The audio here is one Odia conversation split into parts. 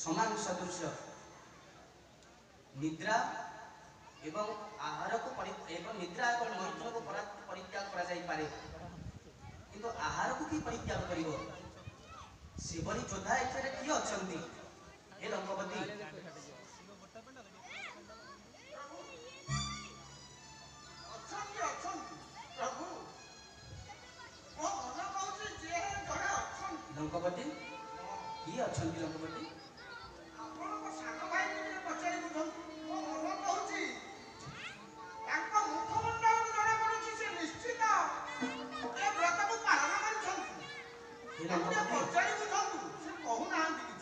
समान सदृश निद्रा एवं आहार को एवं निद्रा एवं मैथुन को परित्याग करा जाई पारे किंतु आहार को की परित्याग करिवो सेवरी जोधा एथरे की अछंती हे लंकपति लंकपति की अछंती लंकपति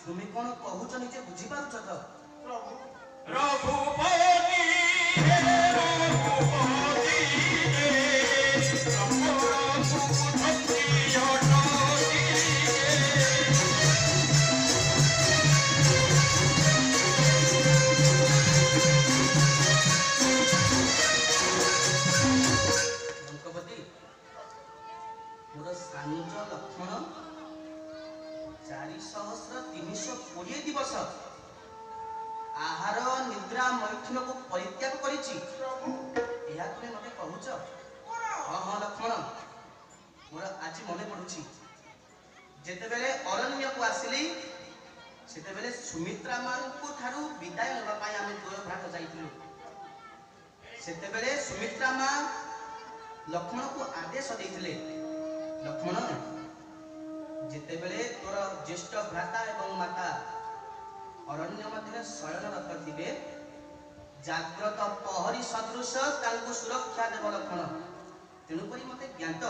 तुम्हें कौन कहूच निजे बुझी पारुछ तो रघुपति लंकपति मोर सांज लक्षण 4,320 दिवस आहार निद्रा मैथुन को परित्याग करिछि एहा तुमे मते कहूछ हां हां लक्ष्मण मोर आज मने पडुछि जेते बेले अरण्य को आसिली सेते बेले सुमित्रा मान को थारु विदाय लेबा पाई आमे दोय भ्रात जाइथिलु ସେତେବେଳେ ସୁମିତ୍ରା ମା ଲକ୍ଷ୍ମଣକୁ ଆଦେଶ ଦେଇଥିଲେ, ଲକ୍ଷ୍ମଣ ଯେତେବେଳେ ତୋର ଜ୍ୟେଷ୍ଠ ଭ୍ରାତା ଏବଂ ମାତା ଅରଣ୍ୟ ମଧ୍ୟରେ ଶୟନରତ ଥିବେ, ଜାଗ୍ରତ ପ୍ରହରୀ ସଦୃଶ ତାଙ୍କୁ ସୁରକ୍ଷା ଦେବ ଲକ୍ଷ୍ମଣ। ତେଣୁକରି ମତେ ଜ୍ଞାତ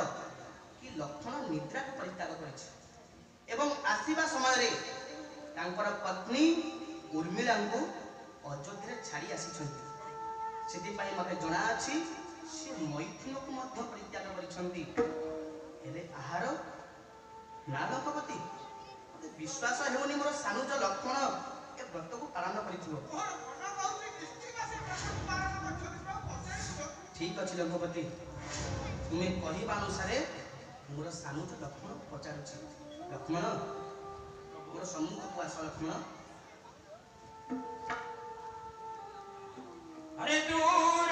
କି ଲକ୍ଷ୍ମଣ ନିଦ୍ରାକୁ ପରିତ୍ୟାଗ କରିଛି ଏବଂ ଆସିବା ସମୟରେ ତାଙ୍କର ପତ୍ନୀ ଉର୍ମିଳାଙ୍କୁ ଅଯୋଧ୍ୟାରେ ଛାଡ଼ି ଆସିଛନ୍ତି। ସେଥିପାଇଁ ମତେ ଜଣାଅଛି ସେ ମୈଥୁନକୁ ମଧ୍ୟ ପରିତ୍ୟାଗ କରିଛନ୍ତି। ହେଲେ ଆହାର ନା ଲଙ୍କପତି, ମତେ ବିଶ୍ୱାସ ହେଉନି ମୋର ସାନୁଜ ଲକ୍ଷ୍ମଣ ଏ ବ୍ରତକୁ ପାଳନ କରିଥିବ। ଠିକ ଅଛି ଲଙ୍କପତି, ତୁମେ କହିବା ଅନୁସାରେ ମୋର ସାନୁଜ ଲକ୍ଷ୍ମଣକୁ ପଚାରୁଛି। ଲକ୍ଷ୍ମଣ ମୋର ସମ୍ମୁଖକୁ ଆସ। ଲକ୍ଷ୍ମଣ अरे दूर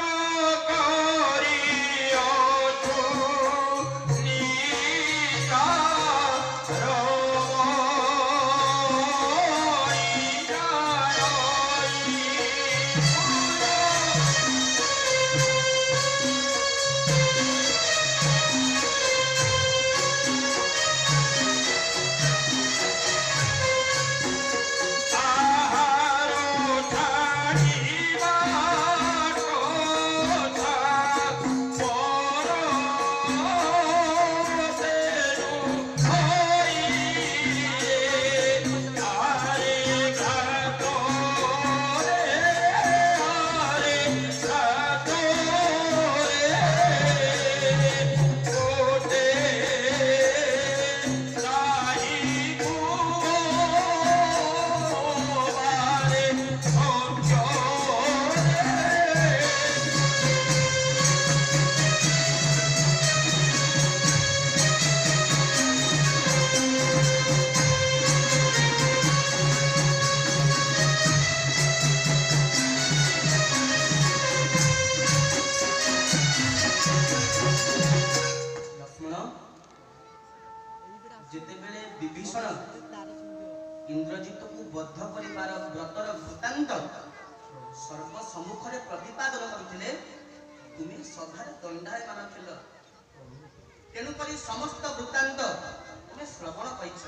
करियो तू नीता ଯେତେବେଳେ ବିଭୀଷଣ ଇନ୍ଦ୍ରଜିତକୁ ବଦ୍ଧ କରିବାର ବ୍ରତର ବୃତ୍ତାନ୍ତ ସର୍ବ ସମ୍ମୁଖରେ ପ୍ରତିପାଦନ କରିଥିଲେ, ତୁମେ ସଭାରେ ଦଣ୍ଡାୟମାନ ଥିଲ। ତେଣୁକରି ସମସ୍ତ ବୃତ୍ତାନ୍ତ ତୁମେ ଶ୍ରବଣ କରିଛ।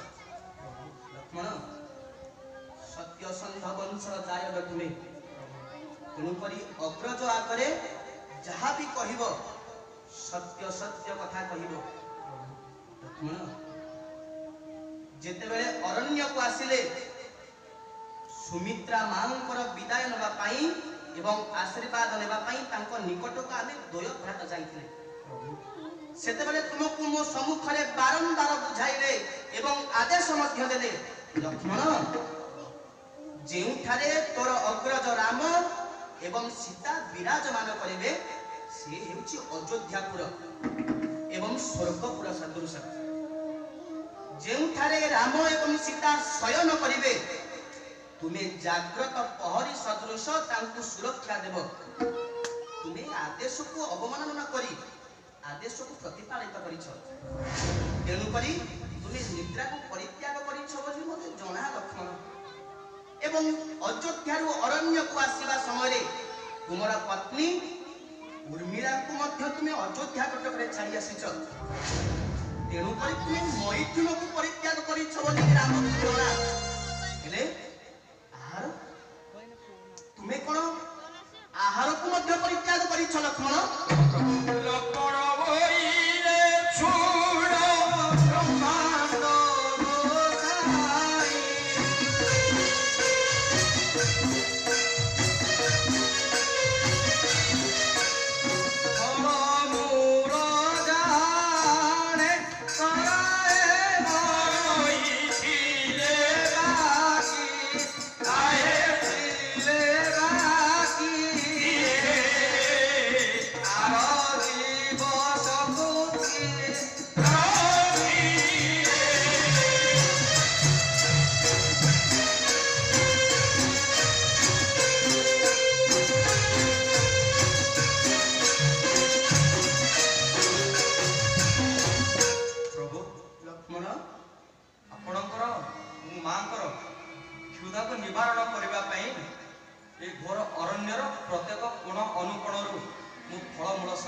ଲକ୍ଷ୍ମଣ ସତ୍ୟସନ୍ଧ ବଂଶର ଦାୟକ ତୁମେ, ତେଣୁକରି ଅଗ୍ରଜ ଆଗରେ ଯାହା ବି କହିବ ସତ୍ୟ ସତ୍ୟ କଥା କହିବ। ଲକ୍ଷ୍ମଣ ଯେତେବେଳେ ଅରଣ୍ୟକୁ ଆସିଲେ ସୁମିତ୍ରା ମାଙ୍କର ବିଦାୟ ନେବା ପାଇଁ ଏବଂ ଆଶୀର୍ବାଦ ନେବା ପାଇଁ ତାଙ୍କ ନିକଟକୁ ଆମେ ଦ୍ୱୟ ଭ୍ରାତା ଯାଇଥିଲେ, ସେତେବେଳେ ତୁମକୁ ମୋ ସମ୍ମୁଖରେ ବାରମ୍ବାର ବୁଝାଇଲେ ଏବଂ ଆଦେଶ ମଧ୍ୟ ଦେଲେ, ଲକ୍ଷ୍ମଣ ଯେଉଁଠାରେ ତୋର ଅଗ୍ରଜ ରାମ ଏବଂ ସୀତା ବିରାଜମାନ କରିବେ ସେ ହେଉଛି ଅଯୋଧ୍ୟାପୁର ଏବଂ ସ୍ୱର୍ଗପୁର ସଦୃଶ। ଯେଉଁଠାରେ ରାମ ଏବଂ ସୀତା ଶୟନ କରିବେ, ତୁମେ ଜାଗ୍ରତ ପ୍ରହରୀ ସଦୃଶ ତାଙ୍କୁ ସୁରକ୍ଷା ଦେବ। ତୁମେ ଆଦେଶକୁ ଅବମାନନା କରି ଆଦେଶକୁ ପ୍ରତିପାଳିତ କରିଛ। ତେଣୁକରି ତୁମେ ନିଦ୍ରାକୁ ପରିତ୍ୟାଗ କରିଛ ବୋଲି ମୋତେ ଜଣା ଲକ୍ଷ୍ମଣ। ଏବଂ ଅଯୋଧ୍ୟାରୁ ଅରଣ୍ୟକୁ ଆସିବା ସମୟରେ ତୁମର ପତ୍ନୀ ଉର୍ମିଳାଙ୍କୁ ମଧ୍ୟ ତୁମେ ଅଯୋଧ୍ୟା କଟକରେ ଛାଡ଼ି ଆସିଛ। ତେଣୁକରି ତୁମେ ମୈଥୁନକୁ ପରିତ୍ୟାଗ କରିଛ ବୋଲି ରାମକୁ ଜଣା। ହେଲେ ଆହାର ତୁମେ କଣ ଆହାରକୁ ମଧ୍ୟ ପରିତ୍ୟାଗ କରିଛ ଲକ୍ଷ୍ମଣ? ଲକ୍ଷ୍ମଣ ବୋଇଲେ ଛୁଡ଼ ବ୍ରହ୍ମାଣ୍ଡ ଗୋସାଇଁ ମୂର ଜାଣେ କରାଏ ମରଇଥିଲେ ବାକି ଆଏ ଥିଲେ ବାକି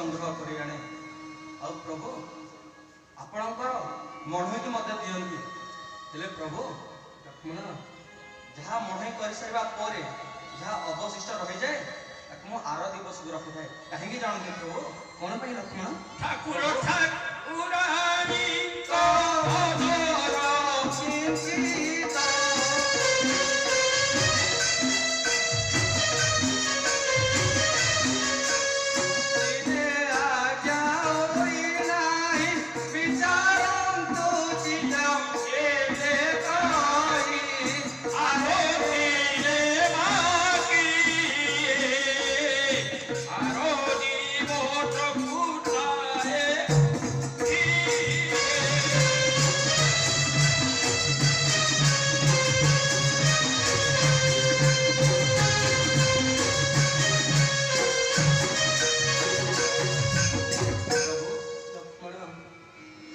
ସଂଗ୍ରହ କରି ଆଣେ। ଆଉ ପ୍ରଭୁ ଆପଣଙ୍କର ମଢ଼େଇକି ମୋତେ ଦିଅନ୍ତି। ହେଲେ ପ୍ରଭୁ ଲକ୍ଷ୍ମଣ ଯାହା ମଢ଼େଇ କରିସାରିବା ପରେ ଯାହା ଅବଶିଷ୍ଟ ରହିଯାଏ ତାକୁ ମୁଁ ଆର ଦିବସକୁ ରଖିଥାଏ। କାହିଁକି ଜାଣନ୍ତି ପ୍ରଭୁ? କଣ ପାଇଁ ଲକ୍ଷ୍ମଣ? ଠାକୁର ଠାକୁରାଣୀଙ୍କ ଘର ଚିନ୍ତିତ ଦିନେ ଆଜ୍ଞା ହୋଇନାହିଁ ବିଚାରନ୍ତୁ ଚିତ୍ତ କେବେ କହି ଆରୋଧିଲେ ମାଗିଏ ଆରୋଧି ମୋଟ କୁଟାଏ ଲକ୍ଷ୍ମଣ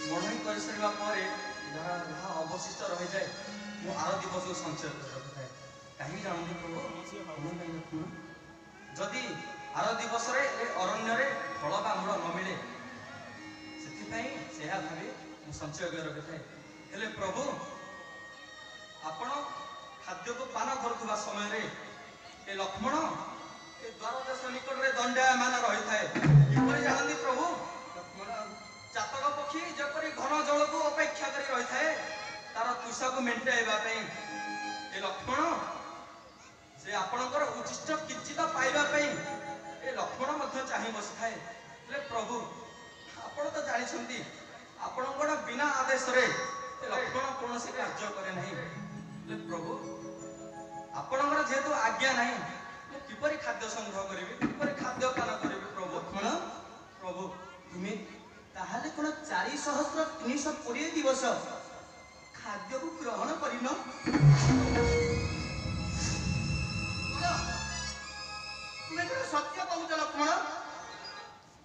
ମଢ଼େଇ କରିସାରିବା ପରେ ଯାହା ଯାହା ଅବଶିଷ୍ଟ ରହିଯାଏ ମୁଁ ଆର ଦିବସକୁ ସଞ୍ଚୟ କରି ରଖିଥାଏ। କାହିଁକି ଜାଣନ୍ତି ପ୍ରଭୁ? କଣ ପାଇଁ ଲକ୍ଷ୍ମଣ? ଯଦି ଆର ଦିବସରେ ଏ ଅରଣ୍ୟରେ ଫଳ ବା ମୂଳ ନ ମିଳେ ସେଥିପାଇଁ ସେହା ଭାବି ମୁଁ ସଞ୍ଚୟ କରି ରଖିଥାଏ। ହେଲେ ପ୍ରଭୁ ଆପଣ ଖାଦ୍ୟକୁ ପାନ କରୁଥିବା ସମୟରେ ଏ ଲକ୍ଷ୍ମଣ ଏ ଦ୍ୱାରଦେଶ ନିକଟରେ ଦଣ୍ଡାୟମାନ ରହିଥାଏ। କିପରି ଜାଣନ୍ତି ପ୍ରଭୁ? ଲକ୍ଷ୍ମଣ ଚାତକ ପକ୍ଷୀ ଯେପରି ଘନ ଜଳକୁ ଅପେକ୍ଷା କରି ରହିଥାଏ ତାର ତୃଷାକୁ ମେଣ୍ଟାଇବା ପାଇଁ ଏ ଲକ୍ଷ୍ମଣ ସେ ଆପଣଙ୍କର ଉଚ୍ଚିଷ୍ଟ କିଞ୍ଚିତ ପାଇବା ପାଇଁ ଏ ଲକ୍ଷ୍ମଣ ମଧ୍ୟ ଚାହିଁ ବସିଥାଏ। ହେଲେ ପ୍ରଭୁ ଆପଣ ତ ଜାଣିଛନ୍ତି ଆପଣଙ୍କର ବିନା ଆଦେଶରେ ଏ ଲକ୍ଷ୍ମଣ କୌଣସି କାର୍ଯ୍ୟ କରେ ନାହିଁ। ହେଲେ ପ୍ରଭୁ ଆପଣଙ୍କର ଯେହେତୁ ଆଜ୍ଞା ନାହିଁ ମୁଁ କିପରି ଖାଦ୍ୟ ସଂଗ୍ରହ କରିବି? କିପରି ଖାଦ୍ୟ ପାନ କରିବି ପ୍ରଭୁ? ଲକ୍ଷ୍ମଣ ପ୍ରଭୁ ତୁମେ ତାହେଲେ କଣ 4,320 ଦିବସ ଖାଦ୍ୟକୁ ଗ୍ରହଣ କରିନ? ତୁମେ କଣ ସତ୍ୟ କହୁଛ ଲକ୍ଷ୍ମଣ?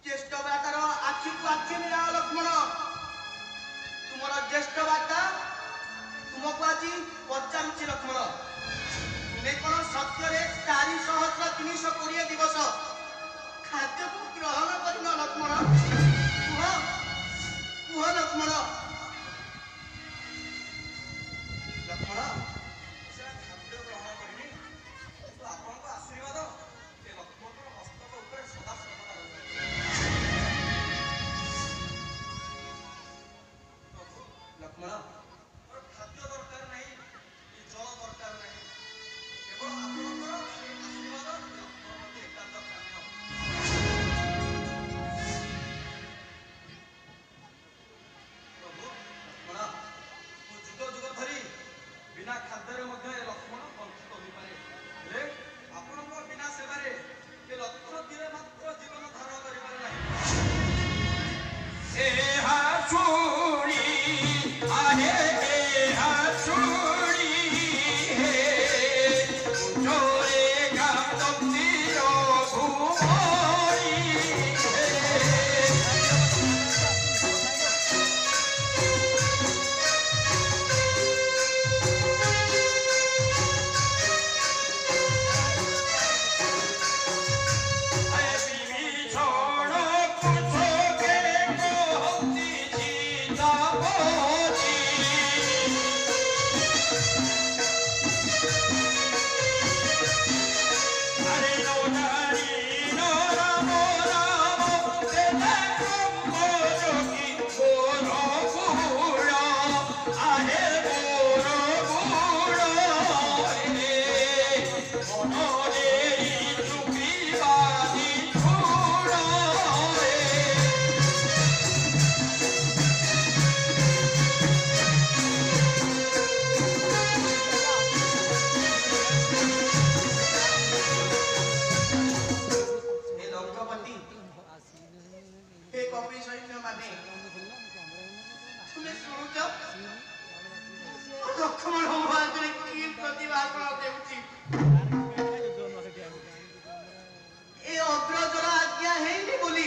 ଜ୍ୟେଷ୍ଠ ଭ୍ରାତାର ଆଖିକୁ ଆଖି ମିଳାଅ ଲକ୍ଷ୍ମଣ। ତୁମର ଜ୍ୟେଷ୍ଠ ଭ୍ରାତା ତୁମକୁ ଆଜି ପଚାରୁଛି ଲକ୍ଷ୍ମଣ, ତୁମେ କଣ ସତ୍ୟରେ 4,320 ଦିବସ ଖାଦ୍ୟକୁ ଗ୍ରହଣ କରିନ ଲକ୍ଷ୍ମଣ? କୁହ କୁହ ଲକ୍ଷ୍ମଣ। ଲକ୍ଷ୍ମଣ ସେ ଖାଦ୍ୟ ଗ୍ରହଣ କରିନି କିନ୍ତୁ ଆପଣଙ୍କ ଆଶୀର୍ବାଦ ଏ ଲକ୍ଷ୍ମଣଙ୍କର ମସ୍ତକ ଉପରେ ସଦା ସର୍ବଦା ରହିଥାଏ। ପ୍ରଭୁ ଲକ୍ଷ୍ମଣ ମୋର ଖାଦ୍ୟ ଦରକାର ନାହିଁ କି ଜଳ ଦରକାର ନାହିଁ, କେବଳ ଆପଣଙ୍କର ସେ ଆଶୀର୍ବାଦ ଏ ଲକ୍ଷ୍ମଣ ପ୍ରତି ଏକାନ୍ତ କାମ୍ୟ। ପ୍ରଭୁ ଲକ୍ଷ୍ମଣ ମୁଁ ଯୁଗ ଯୁଗ ଧରି ବିନା ଖାଦ୍ୟରେ ମଧ୍ୟ ଏ ଲକ୍ଷ୍ମଣ ବଞ୍ଚିତ ହୋଇପାରେ। ହେଲେ ଆପଣଙ୍କ ବିନା ସେବାରେ ଏ ଲକ୍ଷ୍ମଣ ଦିନେ ମାତ୍ର ଜୀବନ ଧାରଣ କରିପାରେ ନାହିଁ। ଏହା ଶୁଣି ଆହେ ଏହା ଶୁଣି ହେ ଜୋରେ କାନ୍ଦନ୍ତି ରଘୁମଣି ହେ বিভীষণ পুত্রকে কহন্তি সীতাপতি। আরে নজানি রাম রাম দেবে ব্রহ্মযোগী বড় গুণ আহে বড় গুণ রে মনরে চুপিবাদি ছুড় রে। हे ଲଙ୍କପତି, हे କପି ସୈନ୍ୟ ମାନେ, ତୁମେ ଶୁଣୁଛ ଲକ୍ଷ୍ମଣ ମୋ ଆଗରେ କି ପ୍ରତିଭାଷଣ ଦେଉଛି? ଏ ଅଗ୍ରଜର ଆଜ୍ଞା ହେଇନି ବୋଲି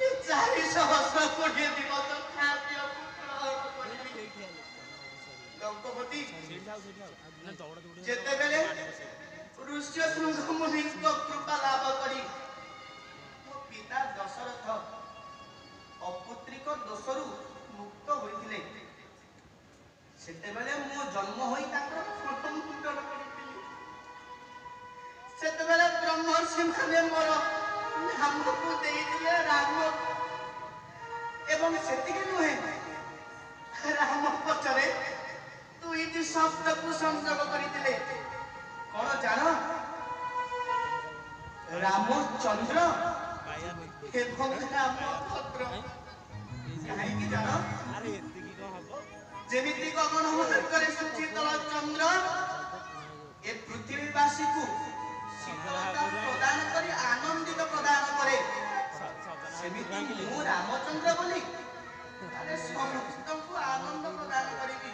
ଏ 4,320 ଦିବସ ଖାଦ୍ୟକୁ ଗ୍ରହଣ କରିବି। ଲଙ୍କପତି ଯେତେବେଳେ ଋଷ୍ୟଶୃଙ୍ଗ ମୁନିଙ୍କ କୃପା ଲାଭ କରି ମୋ ପିତା ସେମାନେ ମୋର ନାମକୁ ଦେଇଥିଲେ ରାମ ଏବଂ ସେତିକି ନୁହେଁ ରାମ ପଛରେ ଦୁଇଟି ଶବ୍ଦକୁ ସଂଯୋଗ କରିଥିଲେ କଣ ଜାଣ ରାମଚନ୍ଦ୍ର ଏବଂ ରାମଭଦ୍ର କାହିଁକି ଜାଣ ଯେମିତି ଗଗନ ମାର୍ଗରେ ସୁଶୀତଳ ଚନ୍ଦ୍ର ଏ ପୃଥିବୀବାସୀକୁ ଶୀତଳତା ପ୍ରଦାନ କରି ଆନନ୍ଦିତ ପ୍ରଦାନ କରେ ସେମିତି ମୁଁ ରାମଚନ୍ଦ୍ର ବୋଲି ସମସ୍ତଙ୍କୁ ଆନନ୍ଦ ପ୍ରଦାନ କରିବି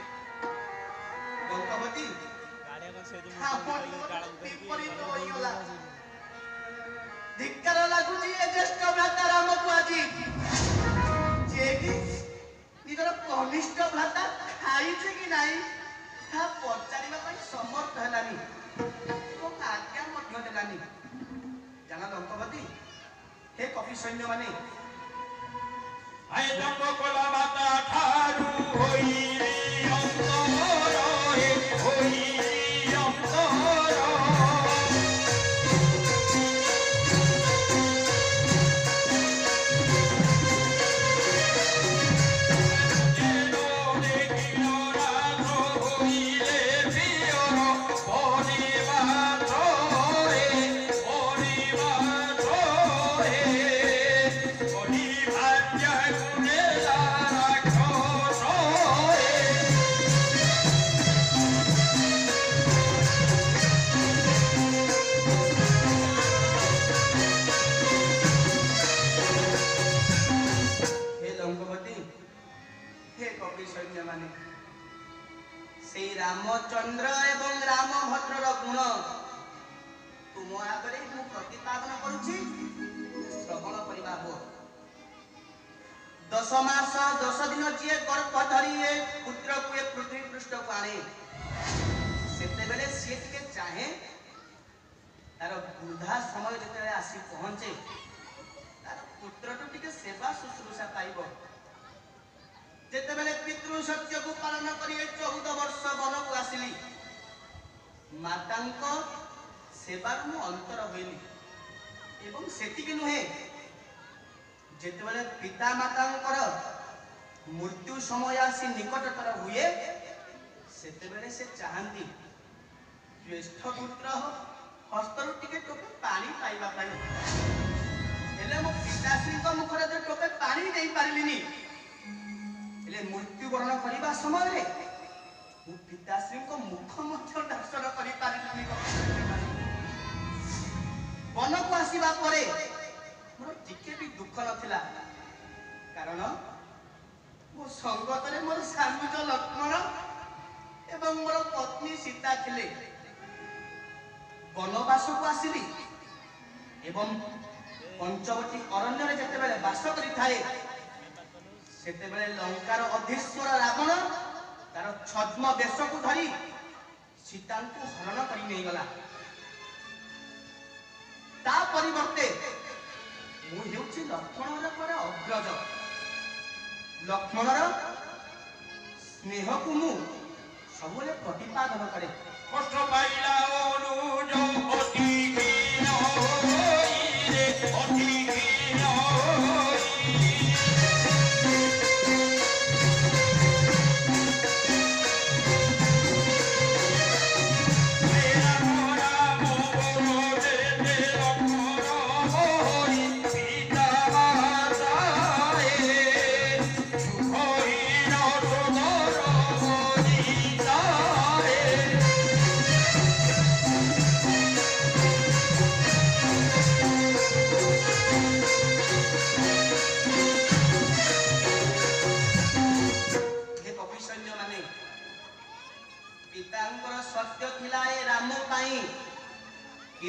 ଗଙ୍ଗବତୀ ବିପରୀତ ହୋଇଗଲା ଧିକ୍କାର ଲାଗୁଛି ଏ ଜ୍ୟେଷ୍ଠ ଭ୍ରାତା ରାମକୁ ଆଜି ଯିଏକି ନିଜର କନିଷ୍ଠ ଭ୍ରାତା ଖାଇଛି କି ନାହିଁ ତାହା ପଚାରିବା ପାଇଁ ସମର୍ଥ ହେଲାନି ଏବଂ ଆଜ୍ଞା ମଧ୍ୟ ଦେଲାନି ଜାଣ ଲଙ୍କପତି ହେ କପି ସୈନ୍ୟମାନେ সেই রামচন্দ্র এবং রামভদ্রর গুণ তুম আগে মু প্রতিপাদন করুছি শ্রবণ করা হো 10 মাস 10 দিন যে গর্ভ ধরি এ পুত্রକୁ এ পৃথিবী পৃষ্ঠକୁ আনে সেতেবেলে সে টিকে চাহে তার বৃদ্ধা সময় যেতেবেলে আসি পৌঁছে তার পুত্রটু টিকে সেবা শুশ্রূষা পাইব যেতেবেলে পিতৃ সত্যକୁ পালন କରି 14 ବର୍ଷ বনକୁ ଆସିଲି ମାତାଙ୍କ ସେବାରୁ ମୁଁ ଅନ୍ତର ହୋଇଲି ଏବଂ ସେତିକି ନୁହେଁ ଯେତେବେଳେ ପିତା ମାତାଙ୍କର ମୃତ୍ୟୁ ସମୟ ଆସି ନିକଟତର ହୁଏ ସେତେବେଳେ ସେ ଚାହାନ୍ତି ଜ୍ୟେଷ୍ଠ ପୁତ୍ର ହସ୍ତରୁ ଟିକେ ଟୋପେ ପାଣି ପାଇବା ପାଇଁ ହେଲେ ମୋ ପିତାଶ୍ରୀଙ୍କ ମୁଖରେ ଯେ ଟୋପେ ପାଣି ଦେଇ ପାରିଲିନି ହେଲେ ମୃତ୍ୟୁବରଣ କରିବା ସମୟରେ ମୁଁ ପିତାଶ୍ରୀଙ୍କ ମୁଖ ମଧ୍ୟ ଦର୍ଶନ କରିପାରିଲିନି ବନକୁ ଆସିବା ପରେ ମୋର ଟିକେ ବି ଦୁଃଖ ନଥିଲା କାରଣ ମୋ ସଙ୍ଗତରେ ମୋର ସାନୁଜ ଲକ୍ଷ୍ମଣ ଏବଂ ମୋର ପତ୍ନୀ ସୀତା ଥିଲେ ବନବାସକୁ ଆସିଲି ଏବଂ ପଞ୍ଚବଟୀ ଅରଣ୍ୟରେ ଯେତେବେଳେ ବାସ କରିଥାଏ ସେତେବେଳେ ଲଙ୍କାର ଅଧୀଶ୍ୱର ରାବଣ ତାର ଛଦ୍ମ ବେଶକୁ ଧରି ସୀତାଙ୍କୁ ହରଣ କରି ନେଇଗଲା ତା ପରିବର୍ତ୍ତେ ମୁଁ ହେଉଛି ଲକ୍ଷ୍ମଣର ଅଗ୍ରଜ ଲକ୍ଷ୍ମଣର ସ୍ନେହକୁ ମୁଁ ସବୁବେଳେ ପ୍ରତିପାଦନ କରେ କଷ୍ଟ ପାଇଲା ଅନୁଜ ଅତି ହୀନ ହୋଇରେ ଅତି ହୀନ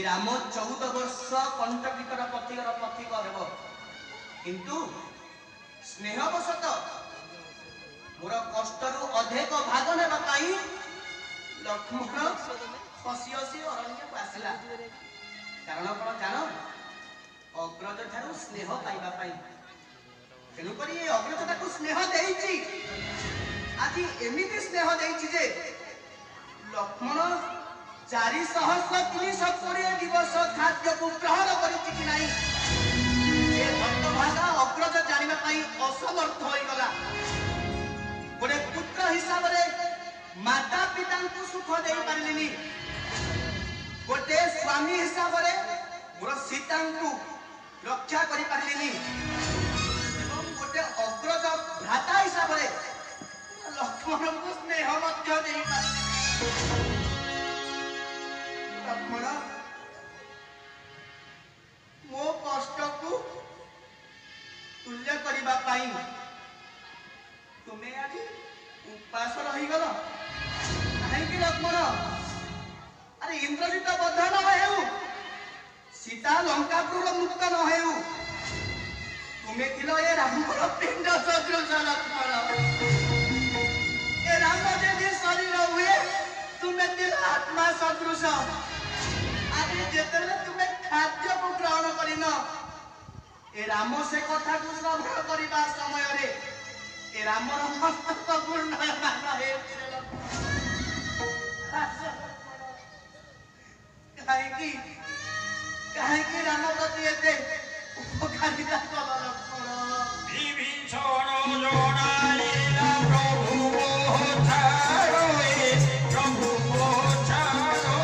ରାମ 14 ବର୍ଷ କଣ୍ଟକିତର ପଥିକର ପଥିକ ହେବ କିନ୍ତୁ ସ୍ନେହବଶତଃ ମୋର କଷ୍ଟରୁ ଅଧିକ ଭାଗ ନେବା ପାଇଁ ଲକ୍ଷ୍ମଣ ହସି ହସି ଅରଣ୍ୟକୁ ଆସିଲା କାରଣ କଣ ଜାଣ ଅଗ୍ରଜ ଠାରୁ ସ୍ନେହ ପାଇବା ପାଇଁ ତେଣୁକରି ଏ ଅଗ୍ରଜ ତାକୁ ସ୍ନେହ ଦେଇଛି ଆଜି ଏମିତି ସ୍ନେହ ଦେଇଛି ଯେ ଲକ୍ଷ୍ମଣ 4,320 दिवस खाद्य को ग्रहण करिछि कि नाही ए भक्तभागा अग्रज जानिबा पई असमर्थ होई गला। गोटे पुत्र हिसाब रे माता पिता को सुख देई पारलिनी, गोटे स्वामी हिसाब रे मोर सीता को रक्षा करि पारलिनी, एवं गोटे अग्रज भ्राता हिसाब रे लक्ष्मण को स्नेह मध्य देई पारलिनी। लक्ष्मण मो कष्ट को तुल्य करिबा पाई तुम्हें आज उपास रही गल कहीं लक्ष्मण? अरे इंद्रजित बद्ध न हेउ, सीता लंकापुर मुक्त न हेउ, तुम्हें थिलो ए रामर पिंड सदृश लक्ष्मण। ए राम जे शरीर हुए तुम्हें दिल आत्मा सदृश। आदि जेतेले तुम्हें खाद्य को ग्रहण करिन ए राम से कथा को श्रवण करिबा समय रे ए रामर मस्तक पूर्ण मान हे काहे राम प्रति एते उपकारिता कल लक्ष्मण? विभीषण जनाइला प्रभु मोह छाड़ो ए प्रभु मोह छाड़ो।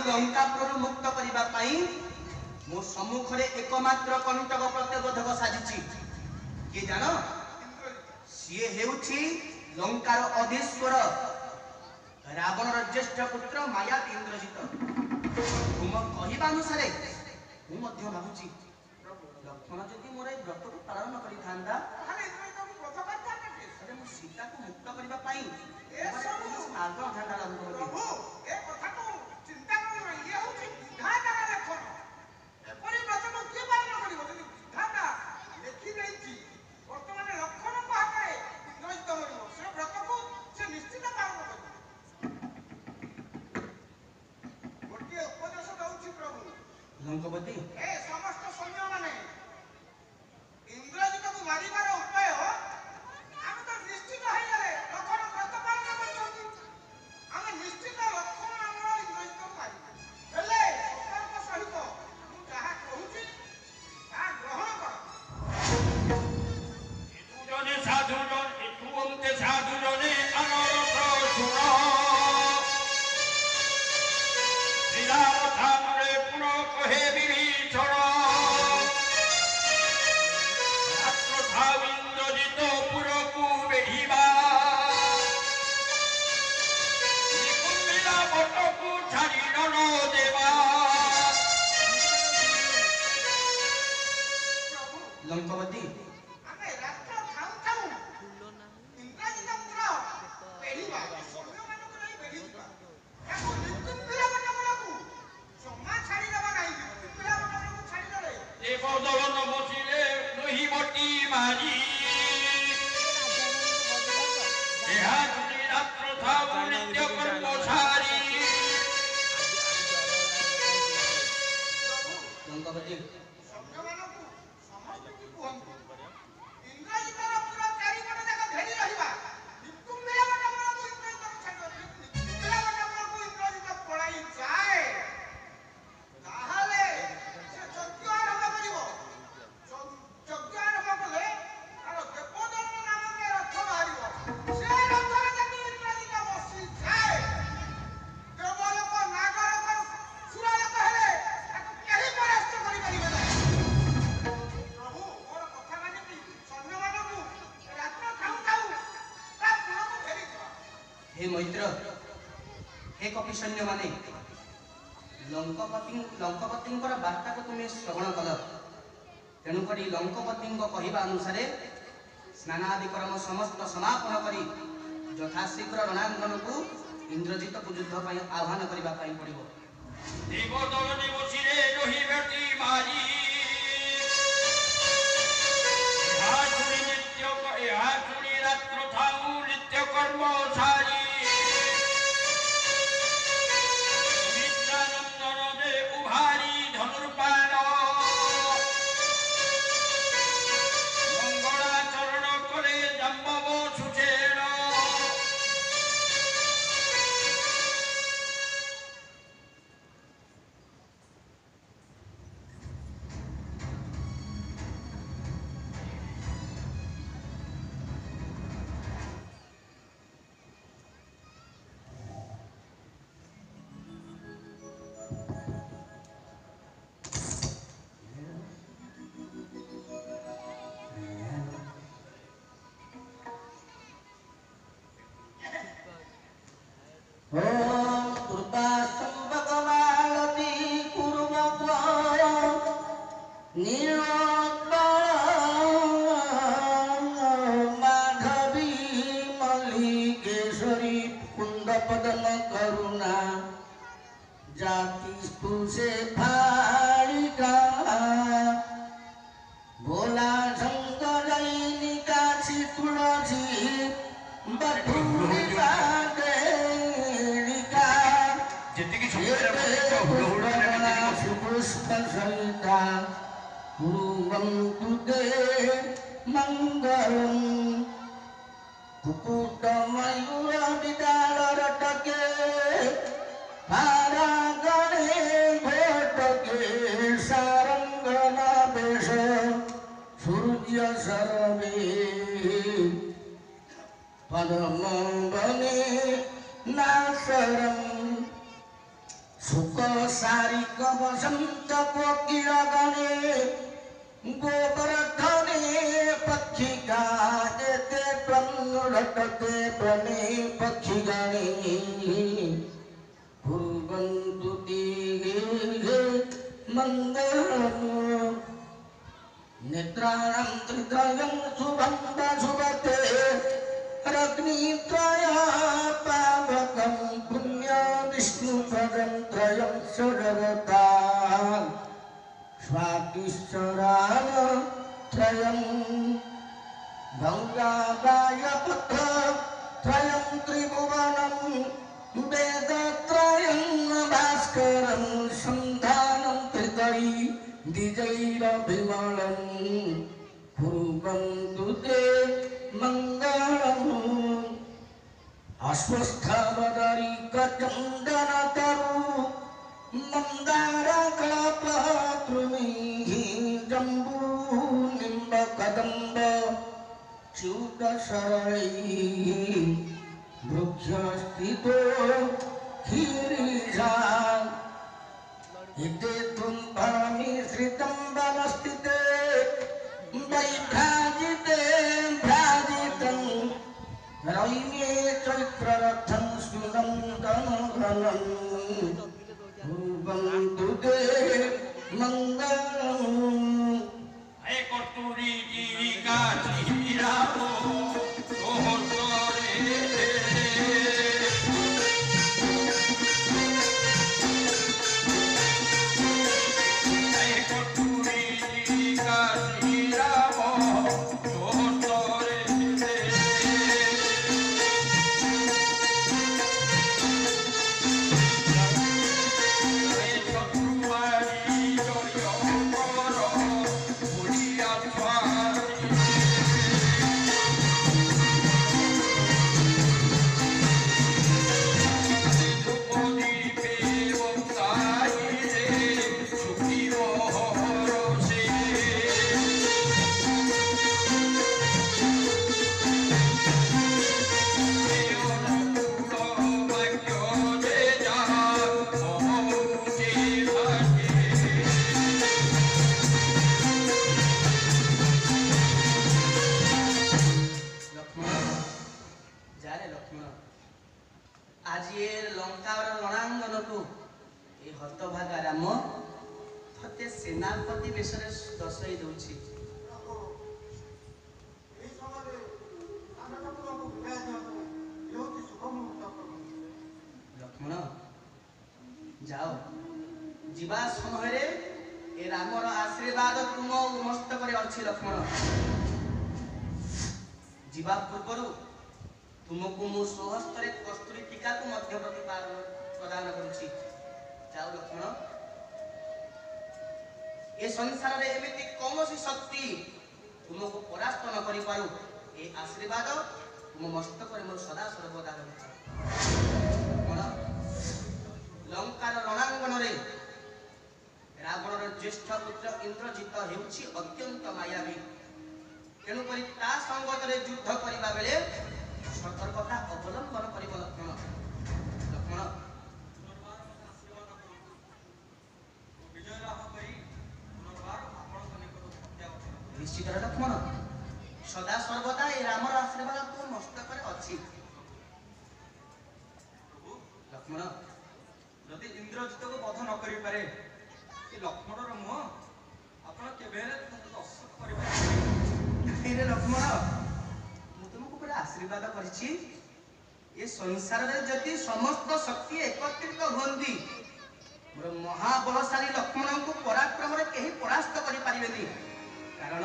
लंकापुर मुक्त करिबा पाई मो सम्मुखरे एकमात्र कंटक प्रत्यबोधक साजिछि कि जानो सिए हेउछि लंकार अधीश्वर रावणर ज्येष्ठ पुत्र माया इंद्रजित। तुम कहिबा अनुसारे मु मध्य भाबुछि लक्ष्मण जदि मोर ए व्रत को पालन करि थांदा ताले इंद्रजित को व्रत करता के अरे मु सीता को मुक्त करिबा पाई ए सब आग्रह थांदा लागु प्रभु ए कथा को चिंता कर ये होछि विधाता का लक्षण एपरि व्रत को के पालन करिवो जदि विधाता लेखि देछि वर्तमान लक्षण को हाते इंद्रजित करिवो से व्रत को से निश्चित पालन करिवो। गोटे उपदेश दउछि प्रभु लंकापति ए समस्त सैन्य माने इंद्रजित को मारिबार उपाय हम तो निश्चित होई गले लक्षण व्रत पालन करछथि हम निश्चित लक्षण हमर इंद्रजित को मारि हेले सतर्क सहित मु जहा कहूछि ता ग्रहण कर। एतु जने साधु जन एतु अंते साधु जने अनरथ सुनो विराट थामरे पुनः कहे विभीषण रात्र थाविंद्रजित पुरकु बेढिबा निकुंबिला बटकु छाड़ी न देवा। लंकापति ଆମେ ରାତ୍ର ଥାଉ ଥାଉ ଇନ୍ଦ୍ରଜିତ ପୁର ବେଢିବା ସୈନ୍ୟମାନଙ୍କୁ ନେଇ ବେଢିଯିବା ତାକୁ ନିକୁମ୍ଭିଲା ବନବଳକୁ ଜମା ଛାଡ଼ିଦେବା ନାହିଁ। ନିକୁମ୍ଭିଲା ବନବଳକୁ ଛାଡ଼ିଦେଲେ देवदल न बसिले नही बटी मारी ଏହା ଯଦି ରାତ୍ର ଥାଉ ନିତ୍ୟ କର୍ମଚାରୀ। ଲଙ୍କାପତି ସୈନ୍ୟମାନଙ୍କୁ ସମସ୍ତଙ୍କୁ କୁହନ୍ତୁ ଇନ୍ଦ୍ରଜିତର ପୁର ଚାରିପଟ ଯାକ ଘେରି ରହିବା। ନିକୁମ୍ଭିଲା ବନବଳକୁ ଇନ୍ଦ୍ରଜିତକୁ ଛାଡ଼ିଦେବା। କପି ସୈନ୍ୟମାନେ ଲଙ୍କପତିଙ୍କର ବାର୍ତ୍ତାକୁ ତୁମେ ଶ୍ରବଣ କଲ। ତେଣୁକରି ଲଙ୍କପତିଙ୍କ କହିବା ଅନୁସାରେ ସ୍ନାନାଦି କର୍ମ ସମସ୍ତ ସମାପନ କରି ଯଥାଶୀଘ୍ର ରଣାଙ୍ଗନକୁ ଇନ୍ଦ୍ରଜିତକୁ ଯୁଦ୍ଧ ପାଇଁ ଆହ୍ୱାନ କରିବା ପାଇଁ ପଡ଼ିବ। ଦେବଦଳ ଦିବସରେ ରହିବେଟି ମାରି ଏହା ଶୁଣି ରାତ୍ର ଥାଉ ନିତ୍ୟ କର୍ମ ସାରି ମିତ୍ରାନନ୍ଦନରେ ଉଭାରି ଧନୁର୍ବାଣ ମଙ୍ଗଳାଚରଣ କଲେ ଜାମ୍ବବ ସୁଚେଣ। Gloria ତତେ ସେନାପତି ବେଶରେ ଦର୍ଶାଇ ଦଉଛି। ଏହି ସମୟରେ ଆମେ ଠାକୁରଙ୍କୁ ବିଦାୟ ଦିଅନ୍ତୁ। ଏ ହେଉଛି ଶୁଭ ମୁହୂର୍ତ୍ତ ପ୍ରଭୁ। ଲକ୍ଷ୍ମଣ ଯାଅ, ଯିବା ସମୟରେ ଏ ରାମର ଆଶୀର୍ବାଦ ତୁମ ମସ୍ତକରେ ଅଛି। ଲକ୍ଷ୍ମଣ ଯିବା ପୂର୍ବରୁ ତୁମକୁ ମୁଁ ସ୍ୱହସ୍ତରେ କସ୍ତୁରୀ ଟୀକାକୁ ମଧ୍ୟ ପ୍ରଦାନ କରୁଛି। ଯାଉ ଲକ୍ଷ୍ମଣ, ଏ ସଂସାରରେ ଏମିତି କୌଣସି ଶକ୍ତି ତୁମକୁ ପରାସ୍ତ ନ କରିପାରୁ, ଏ ଆଶୀର୍ବାଦ ତୁମ ମସ୍ତକରେ ମୋର ସଦା ସର୍ବଦା ରହିଛି। ଲକ୍ଷ୍ମଣ, ଲଙ୍କାର ରଣାଙ୍ଗନରେ ରାବଣର ଜ୍ୟେଷ୍ଠ ପୁତ୍ର ଇନ୍ଦ୍ରଜିତ ହେଉଛି ଅତ୍ୟନ୍ତ ମାୟାବୀ। ତେଣୁକରି ତା ସଙ୍ଗତରେ ଯୁଦ୍ଧ କରିବା ବେଳେ ସତର୍କତା ଅବଲମ୍ବନ କରିବ। ଲକ୍ଷ୍ମଣ ଲକ୍ଷ୍ମଣ ବିଜୟ ଲାଭ କରି ପୁନର୍ବାର ଆପଣଙ୍କ ନିକଟକୁ ପ୍ରତ୍ୟାଗତ। ନିଶ୍ଚିତ ଲକ୍ଷ୍ମଣ, ସଦା ସର୍ବଦା ଏ ରାମର ଆଶୀର୍ବାଦ ତୋ ମସ୍ତକରେ ଅଛି। ପ୍ରଭୁ, ଲକ୍ଷ୍ମଣ ଯଦି ଇନ୍ଦ୍ରଜିତକୁ ବଧ ନ କରିପାରେ, ଏ ଲକ୍ଷ୍ମଣର ମୁହଁ ଆପଣ କେବେ ହେଲେ ଦର୍ଶନ କରିପାରିବେ? ଲକ୍ଷ୍ମଣ, ମୁଁ ତୁମକୁ ପୁରା ଆଶୀର୍ବାଦ କରିଛି। ଏ ସଂସାରରେ ଯଦି ସମସ୍ତ ଶକ୍ତି ଏକତ୍ରିତ ହୁଅନ୍ତି, ମୋର ମହାବଳଶାଳୀ ଲକ୍ଷ୍ମଣଙ୍କୁ ପରାକ୍ରମରେ କେହି ପରାସ୍ତ କରିପାରିବେନି। କାରଣ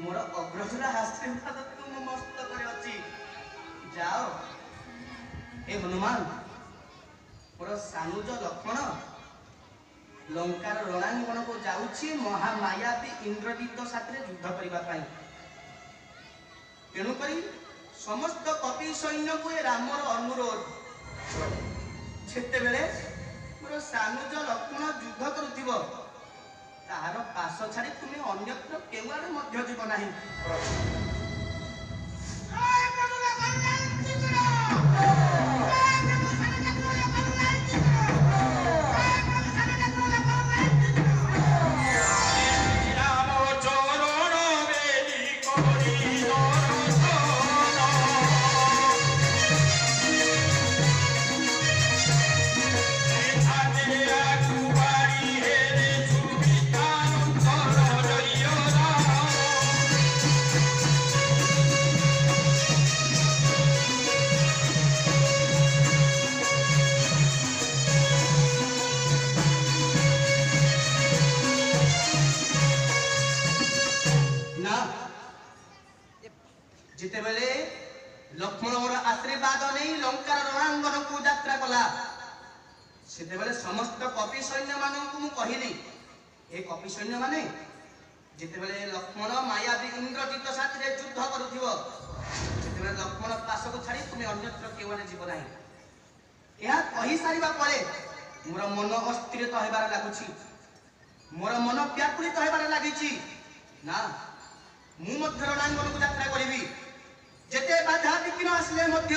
ମୋର ଅଗ୍ରଜର ଆଶୀର୍ବାଦ ତୁମ ମସ୍ତକରେ ଅଛି। ଯାଅ ହେ ହନୁମାନ, ମୋର ସାନୁଜ ଲକ୍ଷ୍ମଣ ଲଙ୍କାର ରଣାଙ୍ଗନକୁ ଯାଉଛି ମହାମାୟାବୀ ଇନ୍ଦ୍ରଜିତ ସାଥିରେ ଯୁଦ୍ଧ କରିବା ପାଇଁ। ତେଣୁକରି ସମସ୍ତ କପି ସୈନ୍ୟକୁ ଏ ରାମର ଅନୁରୋଧ, ଯେତେବେଳେ ମୋର ସାନୁଜ ଲକ୍ଷ୍ମଣ ଯୁଦ୍ଧ କରୁଥିବ, ତାହାର ପାଶ ଛାଡ଼ି ତୁମେ ଅନ୍ୟତ୍ର କେଉଁଆଡ଼େ ମଧ୍ୟ ଯିବ ନାହିଁ। ଯେତେବେଳେ ଲକ୍ଷ୍ମଣ ମୋର ଆଶୀର୍ବାଦ ନେଇ ଲଙ୍କାର ରଣାଙ୍ଗନକୁ ଯାତ୍ରା କଲା, ସେତେବେଳେ ସମସ୍ତ କପି ସୈନ୍ୟମାନଙ୍କୁ ମୁଁ କହିଲି, ଏ କପି ସୈନ୍ୟମାନେ ଯେତେବେଳେ ଲକ୍ଷ୍ମଣ ମାୟାବୀ ଇନ୍ଦ୍ରଜିତ ସାଥିରେ ଯୁଦ୍ଧ କରୁଥିବ, ସେତେବେଳେ ଲକ୍ଷ୍ମଣ ପାଶକୁ ଛାଡ଼ି ତୁମେ ଅନ୍ୟତ୍ର କେଉଁଆଡ଼େ ଯିବ ନାହିଁ। ଏହା କହିସାରିବା ପରେ ମୋର ମନ ଅସ୍ଥିରିତ ହେବାରେ ଲାଗୁଛି, ମୋର ମନ ବ୍ୟାକୁଳିତ ହେବାରେ ଲାଗିଛି। ନା, ମୁଁ ମଧ୍ୟ ରଣାଙ୍ଗନକୁ ଯାତ୍ରା କରିବି। ଯେତେ ବାଧା ବିଘ୍ନ ଆସିଲେ ମଧ୍ୟ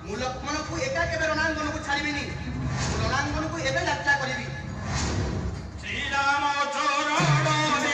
ମୁଁ ଲକ୍ଷ୍ମଣକୁ ଏକା କେବେ ରଣାଙ୍ଗନକୁ ଛାଡ଼ିବିନି। ମୁଁ ରଣାଙ୍ଗନକୁ ଏବେ ଯାତ୍ରା କରିବି। ଶ୍ରୀରାମ ଚରଣରେ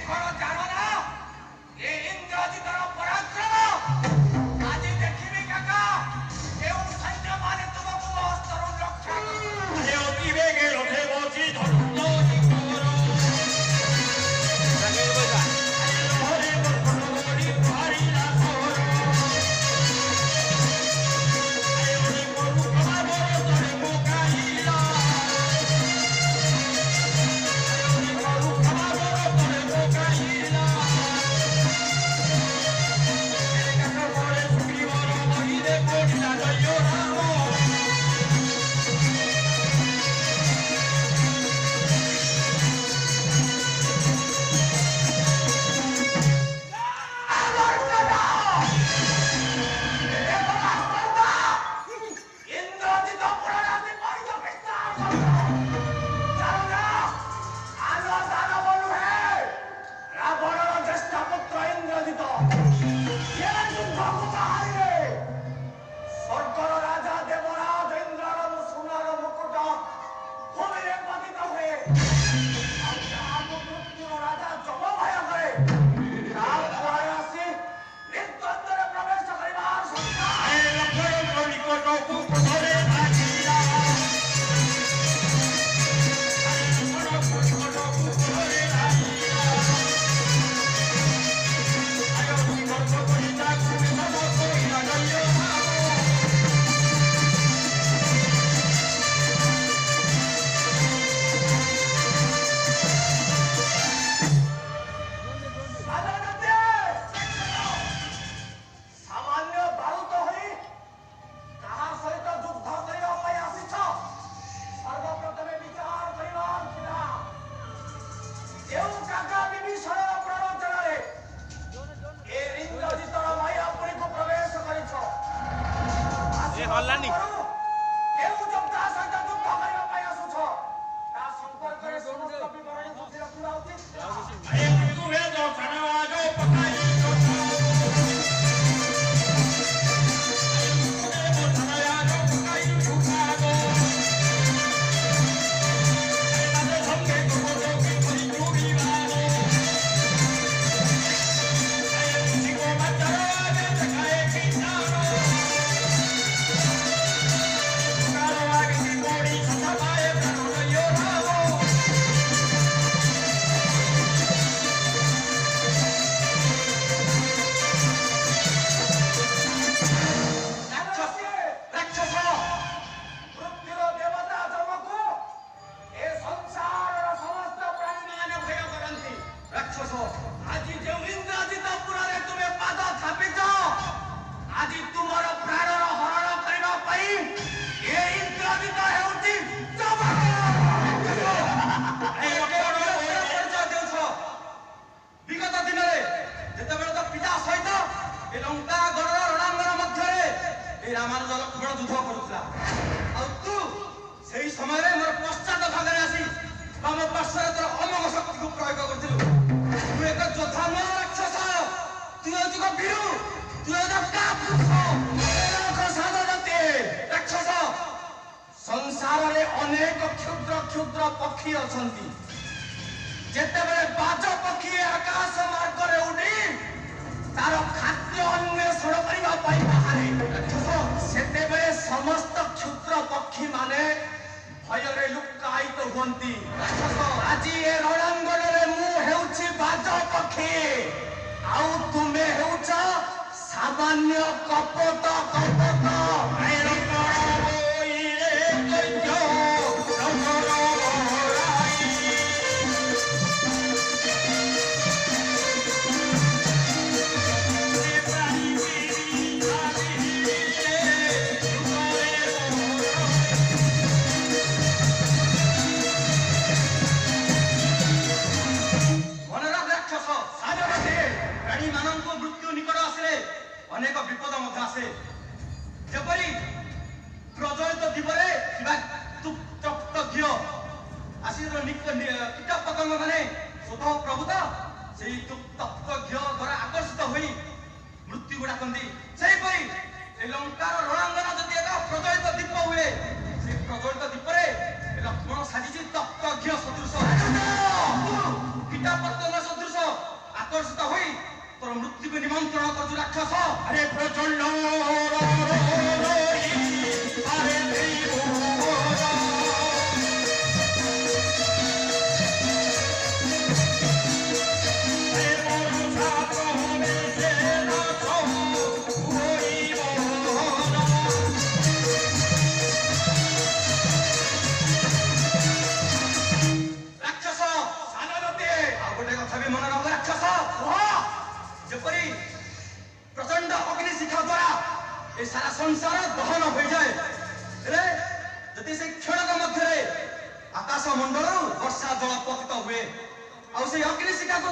କଣ ଜାଣ ନା ଏ ଇନ୍ଦ୍ରଜିତର ପରାକ୍ରମ ଆଜି ଦେଖିବି କାକା କେଉଁ ସୈନ୍ୟମାନେ ତୁମକୁ ମୋ ହସ୍ତରୁ ରକ୍ଷା କରିବେ। ଅତି ବେଗେ ରଥେ ବସି ଧରୁନ ସଂସାରରେ ଅନେକ କ୍ଷୁଦ୍ର କ୍ଷୁଦ୍ର ପକ୍ଷୀ ଅଛନ୍ତି। ଯେତେବେଳେ ବାଜ ପକ୍ଷୀ ଆକାଶ ମାର୍ଗରେ ଉଡ଼ି ତାର ଖାଦ୍ୟ ଅନ୍ୱେଷଣ କରିବା ପାଇଁ ବାହାରେ, ସେତେବେଳେ ସମସ୍ତ କ୍ଷୁଦ୍ର ପକ୍ଷୀ ମାନେ ଭୟରେ ଲୁକ୍କାୟିତ ହୁଅନ୍ତି। ଆଜି ଏ ରଣାଙ୍ଗନରେ ମୁଁ ହେଉଛି ବାଜ ପକ୍ଷୀ, ଆଉ ତୁମେ ହେଉଛ ସାମାନ୍ୟ କପଟ କପଟ। ଅନେକ ବିପଦ ମଧ୍ୟ ଆସେ। ଯେପରି ପ୍ରଜ୍ୱଳିତ ଦୀପରେ ଥିବା ତପ୍ତ ଘିଅ ଆସି କୀଟ ପତଙ୍ଗ ମାନେ ସ୍ୱତଃ ପ୍ରଭୁତ ସେଇ ତପ୍ତ ଘିଅ ଦ୍ୱାରା ଆକର୍ଷିତ ହୋଇ ମୃତ୍ୟୁ ଗୁଡାକନ୍ତି। ସେହିପରି ଏ ଲଙ୍କାର ରଣାଙ୍ଗନ ଯଦି ଏକ ପ୍ରଜ୍ୱଳିତ ଦୀପ ହୁଏ, ସେଇ ପ୍ରଜ୍ୱଳିତ ଦୀପରେ ଲକ୍ଷ୍ମଣ ସାଜିଛି ତପ୍ତ ଘିଅ ସଦୃଶ, କୀଟ ପତଙ୍ଗ ସଦୃଶ ମୃତ୍ୟୁକୁ ନିମନ୍ତ୍ରଣ କରୁଛୁ ରାକ୍ଷସ। আরে প্রচন্ড আরে ରାକ୍ଷସ ସାନଦତ୍ତେ ଆଉ ଗୋଟେ କଥା ବି ମନେ ରଖ ରାକ୍ଷସ। ଯେପରି ପ୍ରଚଣ୍ଡ ଅଗ୍ନି ଶିଖା ଦ୍ୱାରା ଏ ସାରା ସଂସାର ଦହନ ହୋଇଯାଏ, ହେଲେ ଯଦି ସେଇ କ୍ଷଣକ ମଧ୍ୟରେ ଆକାଶ ମଣ୍ଡଳରୁ ବର୍ଷା ଜଳ ପତିତ ହୁଏ ଆଉ ସେଇ ଅଗ୍ନି ଶିଖାକୁ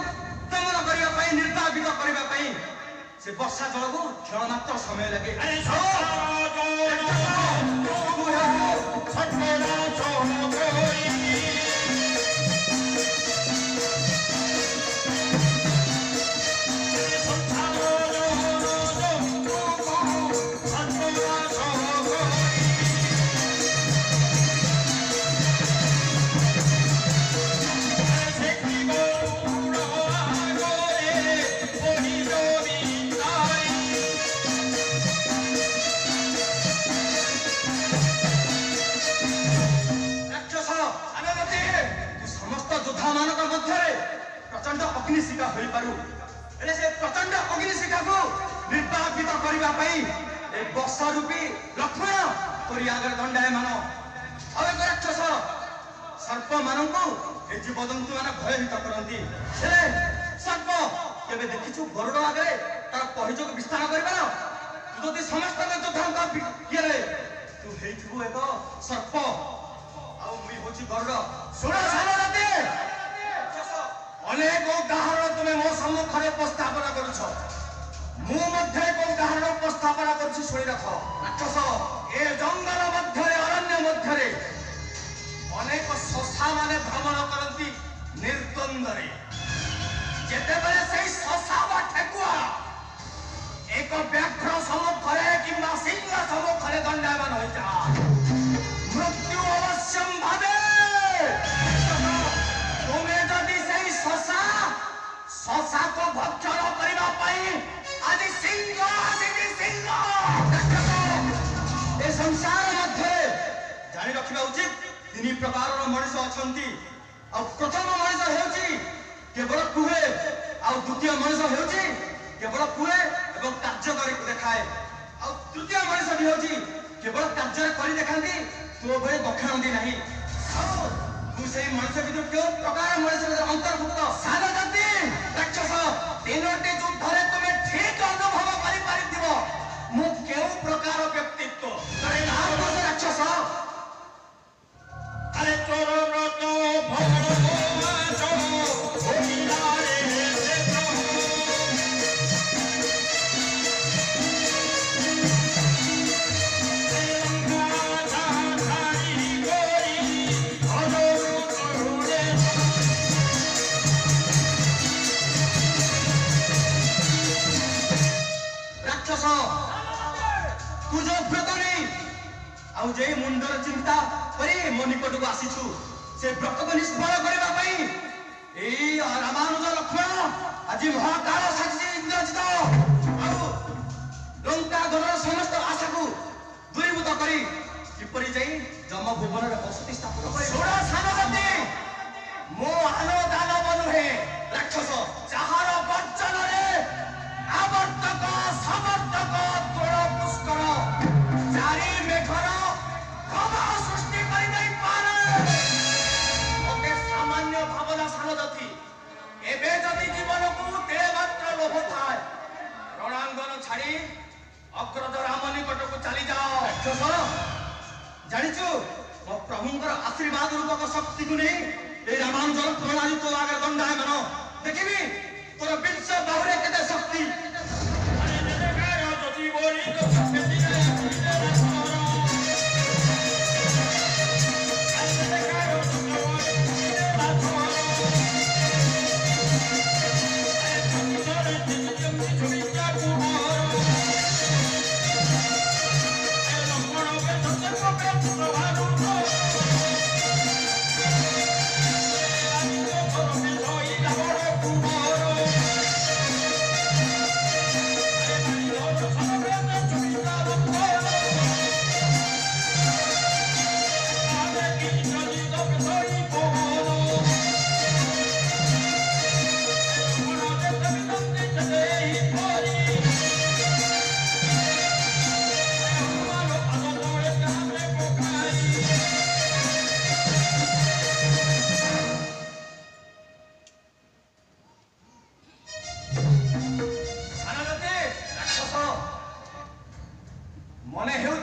ଦମନ କରିବା ପାଇଁ ନିର୍ବାପିତ କରିବା ପାଇଁ ସେ ବର୍ଷା ଜଳକୁ କ୍ଷଣ ମାତ୍ର ସମୟ ଲାଗେ। ଅଗ୍ନିଶିଖା ହୋଇପାରୁ, ହେଲେ ସେ ପ୍ରଚଣ୍ଡ ଅଗ୍ନିଶିଖାକୁ ନିର୍ବାପିତ କରିବା ପାଇଁ ଏ ବର୍ଷା ରୂପୀ ଲକ୍ଷ୍ମଣ ତୋରି ଆଗରେ ଦଣ୍ଡାୟମାନ। ଆଉ ଏକ ରାକ୍ଷସ ସର୍ପମାନଙ୍କୁ ଏ ଜୀବଜନ୍ତୁ ମାନେ ଭୟଭୀତ କରନ୍ତି, ହେଲେ ସର୍ପ କେବେ ଦେଖିଛୁ ଗରୁଡ଼ ଆଗରେ ତାର ପରିଚୟକୁ ବିସ୍ତାର କରିବାର? ତୁ ଯଦି ସମସ୍ତଙ୍କ ଯୋଦ୍ଧାଙ୍କ ଇଏରେ ତୁ ହେଇଥିବୁ ଏକ ସର୍ପ ଆଉ ମୁଇଁ ହଉଛି ଗରୁଡ଼। ଶୁଣ ସାନଦତ୍ତେ, ଅନେକ ଉଦାହରଣ ତୁମେ ମୋ ସମ୍ମୁଖରେ ଉପସ୍ଥାପନ କରୁଛ, ମୁଁ ମଧ୍ୟ ଏକ ଉଦାହରଣ ଉପସ୍ଥାପନ କରୁଛି, ଶୁଣି ରଖ। ରାକ୍ଷସ ଏ ଜଙ୍ଗଲ ମଧ୍ୟରେ ଅରଣ୍ୟ ମଧ୍ୟରେ ଅନେକ ଶଶା ମାନେ ଭ୍ରମଣ କରନ୍ତି ନିର୍ଦ୍ୱନ୍ଦରେ। ଯେତେବେଳେ ସେଇ ଶଶା ବା ଠେକୁଆ ଏକ ବ୍ୟାଘ୍ର ସମ୍ମୁଖରେ କିମ୍ବା ସିଂହ ସମ୍ମୁଖରେ ଦଣ୍ଡାୟମାନ ହୋଇଯାଏ, ମୃତ୍ୟୁ ଅବଶ୍ୟମ୍ ଭାବେ। ତୁମେ ଯଦି ସେଇ ଶଶାକୁ ଭକ୍ଷଣ କରିବା ପାଇଁ ଆଜି ସିଂହ ଆସିଛି, ସିଂହ। ଏ ସଂସାର ମଧ୍ୟରେ ଜାଣି ରଖିବା ଉଚିତ ତିନି ପ୍ରକାରର ମଣିଷ ଅଛନ୍ତି। ଆଉ ପ୍ରଥମ ମଣିଷ ହେଉଛି କେବଳ କୁହେ, ଆଉ ଦ୍ୱିତୀୟ ମଣିଷ ହେଉଛି କେବଳ କୁହେ ଏବଂ କାର୍ଯ୍ୟ କରି ଦେଖାଏ, ଆଉ ତୃତୀୟ ମଣିଷଟି ହେଉଛି କେବଳ କାର୍ଯ୍ୟରେ କରି ଦେଖାନ୍ତି, ତୋ ଭଳି ବଖାଣନ୍ତି ନାହିଁ। ଆଉ ତୁ ସେଇ ମଣିଷ ଭିତରୁ କେଉଁ ପ୍ରକାର ମଣିଷ ଅନ୍ତର୍ଭୁକ୍ତ? ସାନଦତ୍ତେ, ରାକ୍ଷସ ତିନୋଟି ଯୁଦ୍ଧରେ ତୁମେ ଠିକ ଅନୁଭବ କରିପାରିଥିବ ମୁଁ କେଉଁ ପ୍ରକାର ବ୍ୟକ୍ତିତ୍ୱ। ରାକ୍ଷସ আরে তোর ব্রত ତୁ ଯୋଉ ବ୍ରତ ନେଇ ଆଉ ଯେ ମୁଣ୍ଡର ଚିନ୍ତା କରି ମୋ ନିକଟକୁ ଆସିଛୁ, ସେ ବ୍ରତକୁ ନିଷ୍ଫଳ କରିବା ପାଇଁ ଏଇ ରାମାନୁଜ ଲକ୍ଷ୍ମଣ ଆଜି ମହାକାଳ ସାଜିଛି ଇନ୍ଦ୍ରଜିତ, ଆଉ ଲଙ୍କା ଘରର ସମସ୍ତ ଆଶାକୁ ଦୂରୀଭୂତ କରି କିପରି ଯାଇ ଜମଭୁବନରେ ବସତି ସ୍ଥାପନ କରି। ଶୁଣ ସାନଦତ୍ତେ, ମୁଁ ଆଲୋ ଦାନବ ନୁହେଁ ରାକ୍ଷସ, ଯାହାର ଗର୍ଜନରେ ଆବର୍ତ୍ତକ ସମର୍ତ୍ତକ ଦୋଳ ପୁଷ୍କର ଚାରି ମେଘର ପ୍ରବାହ ସୃଷ୍ଟି କରିଦେଇପାରେ। ମୋତେ ସାମାନ୍ୟ ଭାବନା ସାନଦତ୍ତେ, ଏବେ ଯଦି ଜୀବନକୁ ତେଳେ ମାତ୍ର ଲୋଭ ଥାଏ, ରଣାଙ୍ଗନ ଛାଡ଼ି ଅଗ୍ରଜ ରାମ ନିକଟକୁ ଚାଲିଯାଅ। ରାକ୍ଷସ, ଜାଣିଛୁ ମୋ ପ୍ରଭୁଙ୍କର ଆଶୀର୍ବାଦ ରୂପକ ଶକ୍ତିକୁ ନେଇ ଏ ରାମାନୁଜ ଲକ୍ଷ୍ମଣ ଆଜି ତୋ ଆଗରେ ଦଣ୍ଡାୟମାନ। ଦେଖିବି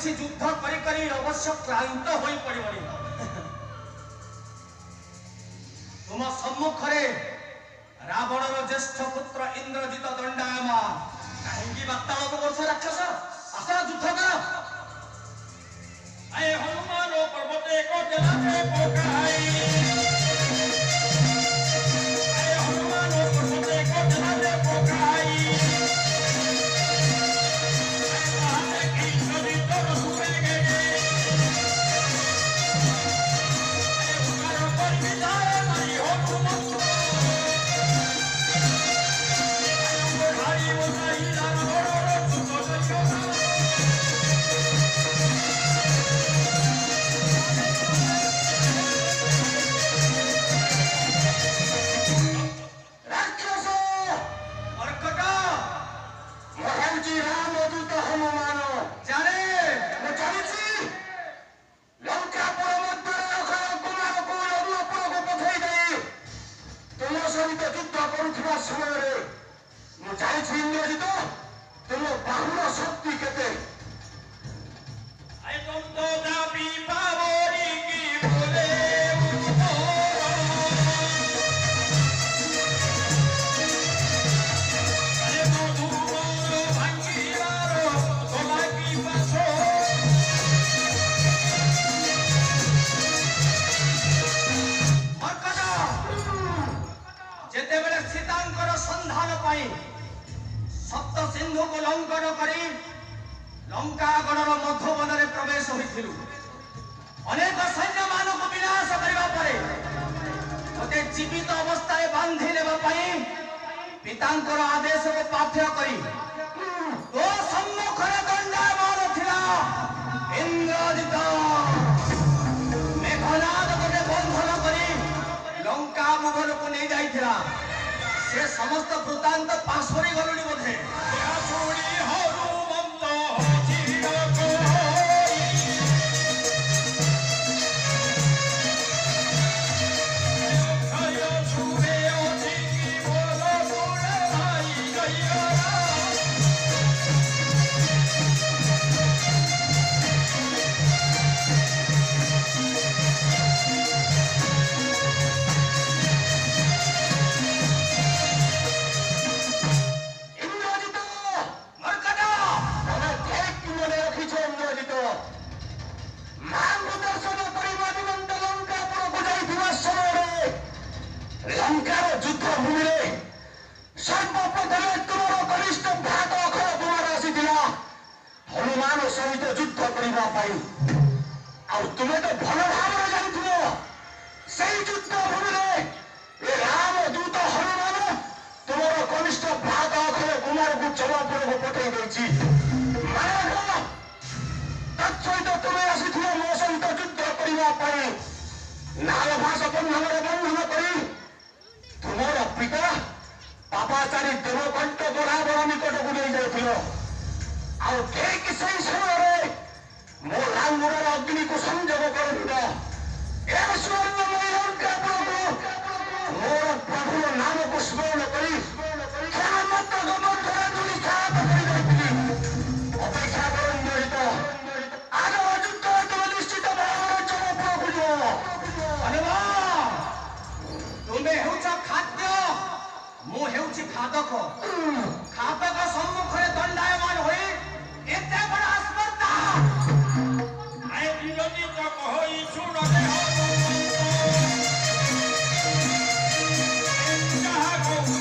ହେଉଛି ଯୁଦ୍ଧ କରି କରି ଅବଶ୍ୟ କ୍ଳାନ୍ତ ହୋଇ ପଡ଼ିବଣି। ତୁମ ସମ୍ମୁଖରେ ରାବଣର ଜ୍ୟେଷ୍ଠ ପୁତ୍ର ଇନ୍ଦ୍ରଜିତ ଦଣ୍ଡାୟମାନ। କାହିଁକି ବାର୍ତ୍ତାଳାପ କରୁଛ ରାକ୍ଷସ? ଆସ ଯୁଦ୍ଧ କର। ଆଏ ହନୁମାନ ପର୍ବତେ କଟଲାରେ ପକାଇ ଆଏ ହନୁମାନ ପର୍ବତେ କଟଲାରେ ପକାଇ ଆଏ କି ସରିତ ରସୁବେ ଗେଡେ ଆଏ ଉକାର ପରିବିଧାରେ ମାରି ହନୁମାନ ଆଏ ବଢାଇ ବଢାଇ ରାବଣର ସୁତ ସୈନ୍ୟ ସପ୍ତ ସିନ୍ଧୁକୁ ଲଙ୍ଘନ କରି ଲଙ୍କାଗଡ଼ର ମଧୁବନରେ ପ୍ରବେଶ ହୋଇଥିଲୁ। ଅନେକ ସୈନ୍ୟମାନଙ୍କୁ ବିନାଶ କରିବା ପରେ ମୋତେ ଜୀବିତ ଅବସ୍ଥାରେ ବାନ୍ଧି ନେବା ପାଇଁ ପିତାଙ୍କର ଆଦେଶକୁ ପାଥ୍ୟ କରି ତୋ ସମ୍ମୁଖରେ ଦଣ୍ଡାୟମାନ ଥିଲା ଇନ୍ଦ୍ରଜିତ। ମେଘନାଦ ଗୋଟେ ବନ୍ଧନ କରି ଲଙ୍କା ଭୁବନକୁ ନେଇ ଯାଇଥିଲା। ସେ ସମସ୍ତ ବୃତ୍ତାନ୍ତ ପାଶୋରି ଗଲୁଣି ବୋଧେ। ତୁମେ ତ ଭଲ ଭାବରେ ଜାଣିଥିବ ସେଇ ଯୁଦ୍ଧ ଭୂମିରେ ଏ ରାମ ଦୂତ ହନୁମାନ ତୁମର କନିଷ୍ଠ ଭ୍ରାତ ଅକ୍ଷୟ କୁମାରକୁ ଜମାପୁରକୁ ପଠାଇ ଦେଇଛି। ତତ୍ସହିତ ତୁମେ ଆସିଥିବ ମୋ ସହିତ ଯୁଦ୍ଧ କରିବା ପାଇଁ। ନାଲଭାସ ବନ୍ଧନରେ ବନ୍ଧନ କରି ତୁମର ପିତା ପାପାଚାରୀ ଦେବକଣ୍ଠ ବରାବର ନିକଟକୁ ନେଇଯାଇଥିଲ। ଆଉ ଠିକ ସେଇ ସମୟରେ ମୋ ଲାଙ୍ଗୁଡ଼ର ଅଗ୍ନିକୁ ସଂଯୋଗ କରିଥିଲ। ଏ ସ୍ୱର୍ଣ୍ଣମୟୀ ଲଙ୍କାପୁରକୁ ମୋର ପ୍ରଭୁର ନାମକୁ ସ୍ମରଣ କରି କ୍ଷଣମାତ୍ରକ ମଧ୍ୟରେ ଧୂଳିସାତ କରିଯାଇଥିଲି। ଅପେକ୍ଷା କର ଇନ୍ଦ୍ରଜିତ, ଆଗ ଯୁଦ୍ଧ ତୁମେ ନିଶ୍ଚିତ ଭାବରେ ଜନପୁରକୁ ଯିବ। ତୁମେ ହେଉଛ ଖାଦ୍ୟ, ମୁଁ ହେଉଛି ଖାଦକ। ଖାଦକ ସମ୍ମୁଖରେ ଦଣ୍ଡାୟମାନ ହୋଇ ଏତେ ବଡ଼ ଆସ୍ପର୍ଦ୍ଧା। ଯାହା କହୁ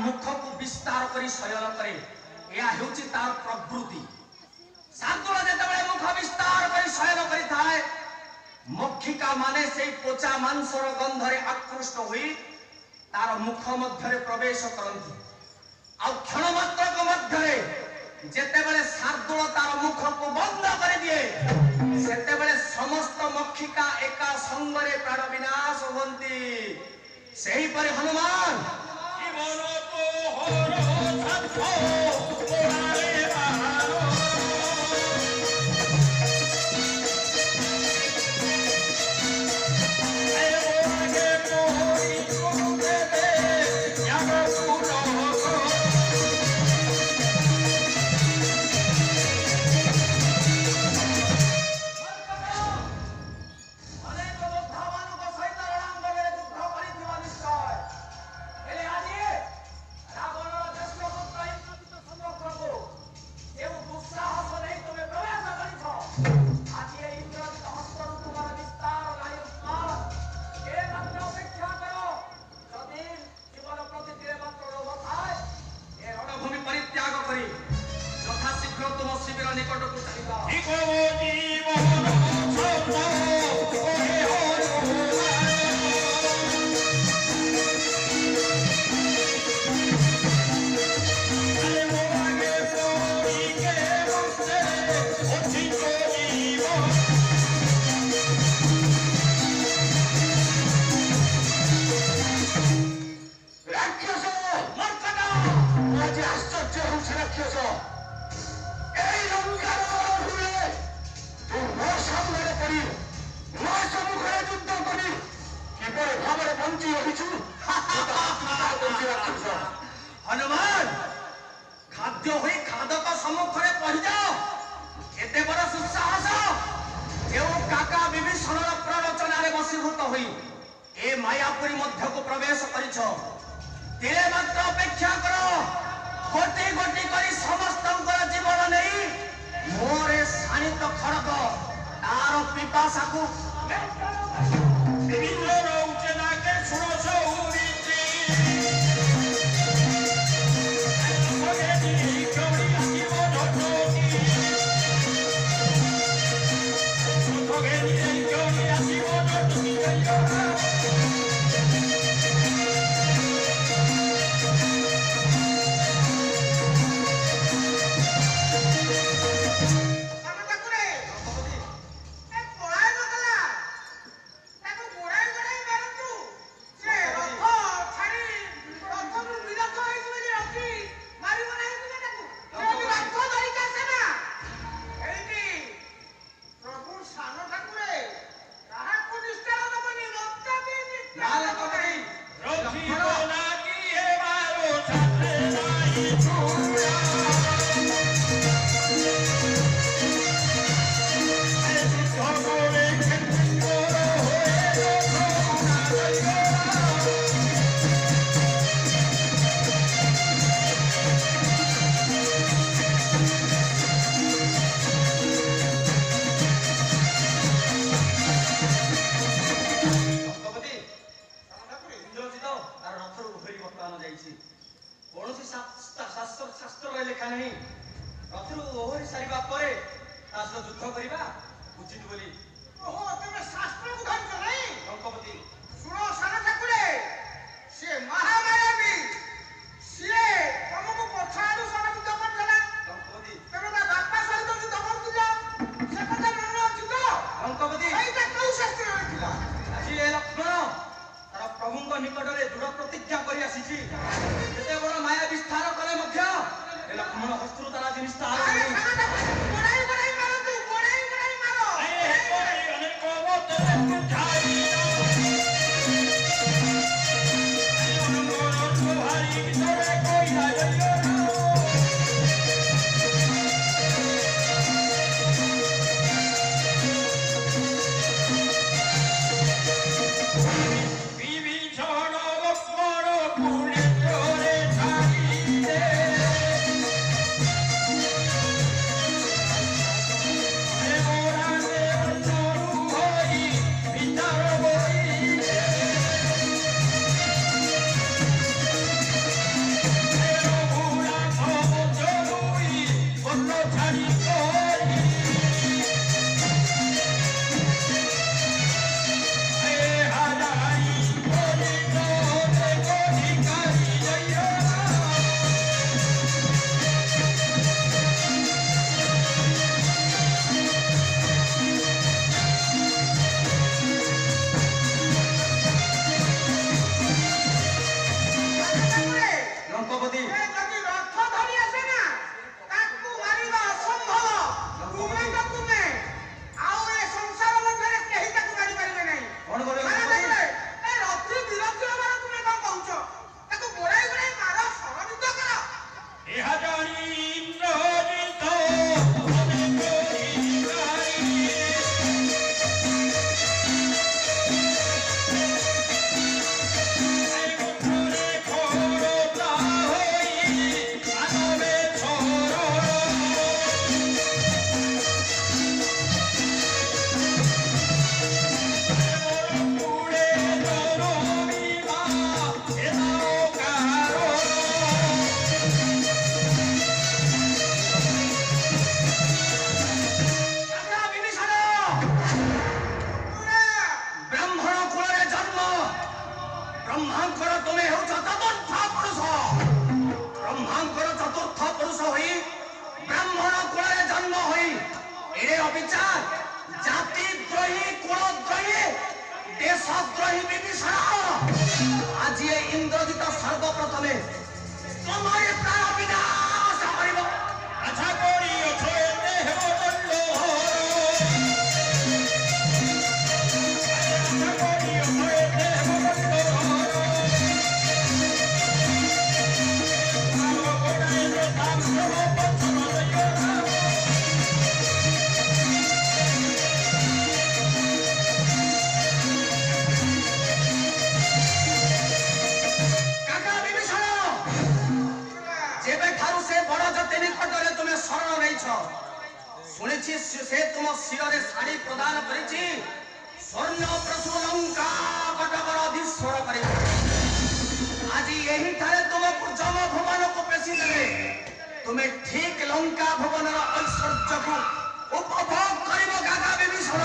ମୁଖକୁ ବିସ୍ତାର କରି ଶୟନ କରେ। ଏହା ହେଉଛି ତାର ପ୍ରବୃତ୍ତି। ଶାର୍ଦୁଳ ଯେତେବେଳେ ମୁଖ ବିସ୍ତାର କରି ଶୟନ କରିଥାଏ, ମକ୍ଷିକା ମାନେ ସେଇ ପୋଚା ମାଂସର ଗନ୍ଧରେ ଆକୃଷ୍ଟ ହୋଇ ତାର ମୁଖ ମଧ୍ୟରେ ପ୍ରବେଶ କରନ୍ତି। ଆଉ କ୍ଷଣ ମାତ୍ରକ ମଧ୍ୟରେ ଯେତେବେଳେ ଶାର୍ଦୁଳ ତାର ମୁଖକୁ ବନ୍ଦ କରିଦିଏ, ସେତେବେଳେ ସମସ୍ତ ମକ୍ଷିକା ଏକା ସଙ୍ଗରେ ପ୍ରାଣ ବିନାଶ ହୁଅନ୍ତି। ସେହିପରି ହନୁମାନ ହନୁମାନ ଖାଦ୍ୟ ହୋଇ ଖାଦକ ସମ୍ମୁଖରେ ପଡ଼ିଯାଅ। ଏତେ ବଡ଼ ସୁସାହସ! ଯେଉଁ କାକା ବିଭୀଷଣର ପ୍ରରୋଚନାରେ ବଶୀଭୂତ ହୋଇ ଏ ମାୟାପୁରୀ ମଧ୍ୟକୁ ପ୍ରବେଶ କରିଛ, ଦିନେ ମାତ୍ର ଅପେକ୍ଷା କର। ଗୋଟି ଗୋଟି କରି ସମସ୍ତଙ୍କର ଜୀବନ ନେଇ ମୋର ଏ ଶାଣିତ ଖଡ଼ଗ ତାର ପିପାସାକୁ କୌଣସି ଶାସ୍ତ୍ରରେ ଲେଖା ନାହିଁ। ରଥରୁ ଓହରି ସାରିବା ପରେ ତା ସହ ଯୁଦ୍ଧ କରିବା ଉଚିତ ବୋଲି। ଓହୋ, ତମେ ଶାସ୍ତ୍ରକୁ ଧରିଛ ନାଇଁ? ଟଙ୍କପତି ଶୁଣ ସାନ ଠାକୁରେ, ସେ ମହାମାୟାବୀ, ସିଏ ତମକୁ ପଛ ଆଡୁ ସଣମୁକ୍ତ କରିଦେଲା। ଟଙ୍କପତି ତମେ ତା ବାପା ସହିତ ଯୁଦ୍ଧ କରୁଥିଲ, ସେ କଥା ମନେ ଅଛି ତ? ଟଙ୍କପତି ସେଇଟା କୋଉ ଶାସ୍ତ୍ରରେ ଥିଲା? ଆଜି ଏ ଲକ୍ଷ୍ମଣ ତାର ପ୍ରଭୁଙ୍କ ନିକଟରେ ଦୃଢ ପ୍ରତିଜ୍ଞା କରି ଆସିଛି। ଯେତେ ବଡ଼ ମାୟା ବିସ୍ତାର କଲେ ମଧ୍ୟ ଏ ଲକ୍ଷ୍ମଣ ହସ୍ତରୁ ତାର ଆଜି ନିସ୍ତାର ଆରେ ହୁଏନି। ସାନ ଠାକୁରେ, ଗୋଡ଼ାଇ ଗୋଡ଼ାଇ ମାରନ୍ତୁ, ଗୋଡ଼ାଇ ଗୋଡ଼ାଇ ମାର। বিভীষণ লক্ষ্মণ পুরে ବ୍ରାହ୍ମଣ କୁଳରେ ଜନ୍ମ ବ୍ରହ୍ମାଙ୍କର ତୁମେ ହେଉଛ ଚତୁର୍ଥ ପୁରୁଷ ବ୍ରହ୍ମାଙ୍କର ଚତୁର୍ଥ ପୁରୁଷ ହୋଇ ବ୍ରାହ୍ମଣ କୁଳରେ ଜନ୍ମ ହୋଇ ଏଡ଼େ ଅବିଚାର ଜାତି ଦ୍ରୋହୀ କୁଳଦ୍ରୋହୀ ଦେଶଦ୍ରୋହୀ ବିଭୀଷଣ ଆଜି ଏ ଇନ୍ଦ୍ରଜିତ ସର୍ବପ୍ରଥମେ তোমার প্রাণ বিনাশ করিব আশা করি অথেতে হেব দণ্ড আশা করি অথেতে হেব দণ্ড আমার গোড়ায় রতাম সব পছন্দ শুনেছি সে তোমার শিরে শাড়ি প্রদান করেছি স্বর্ণ প্রসূ লঙ্কা কটকর অধীশ্বর করে আজি এহিঠারে তোমাকে যম ভুবনকু পেশি দেবে তুমি ঠিক লঙ্কা ভুবনর ঐশ্বর্যকু উপভোগ করিব গাগা বিভীষণ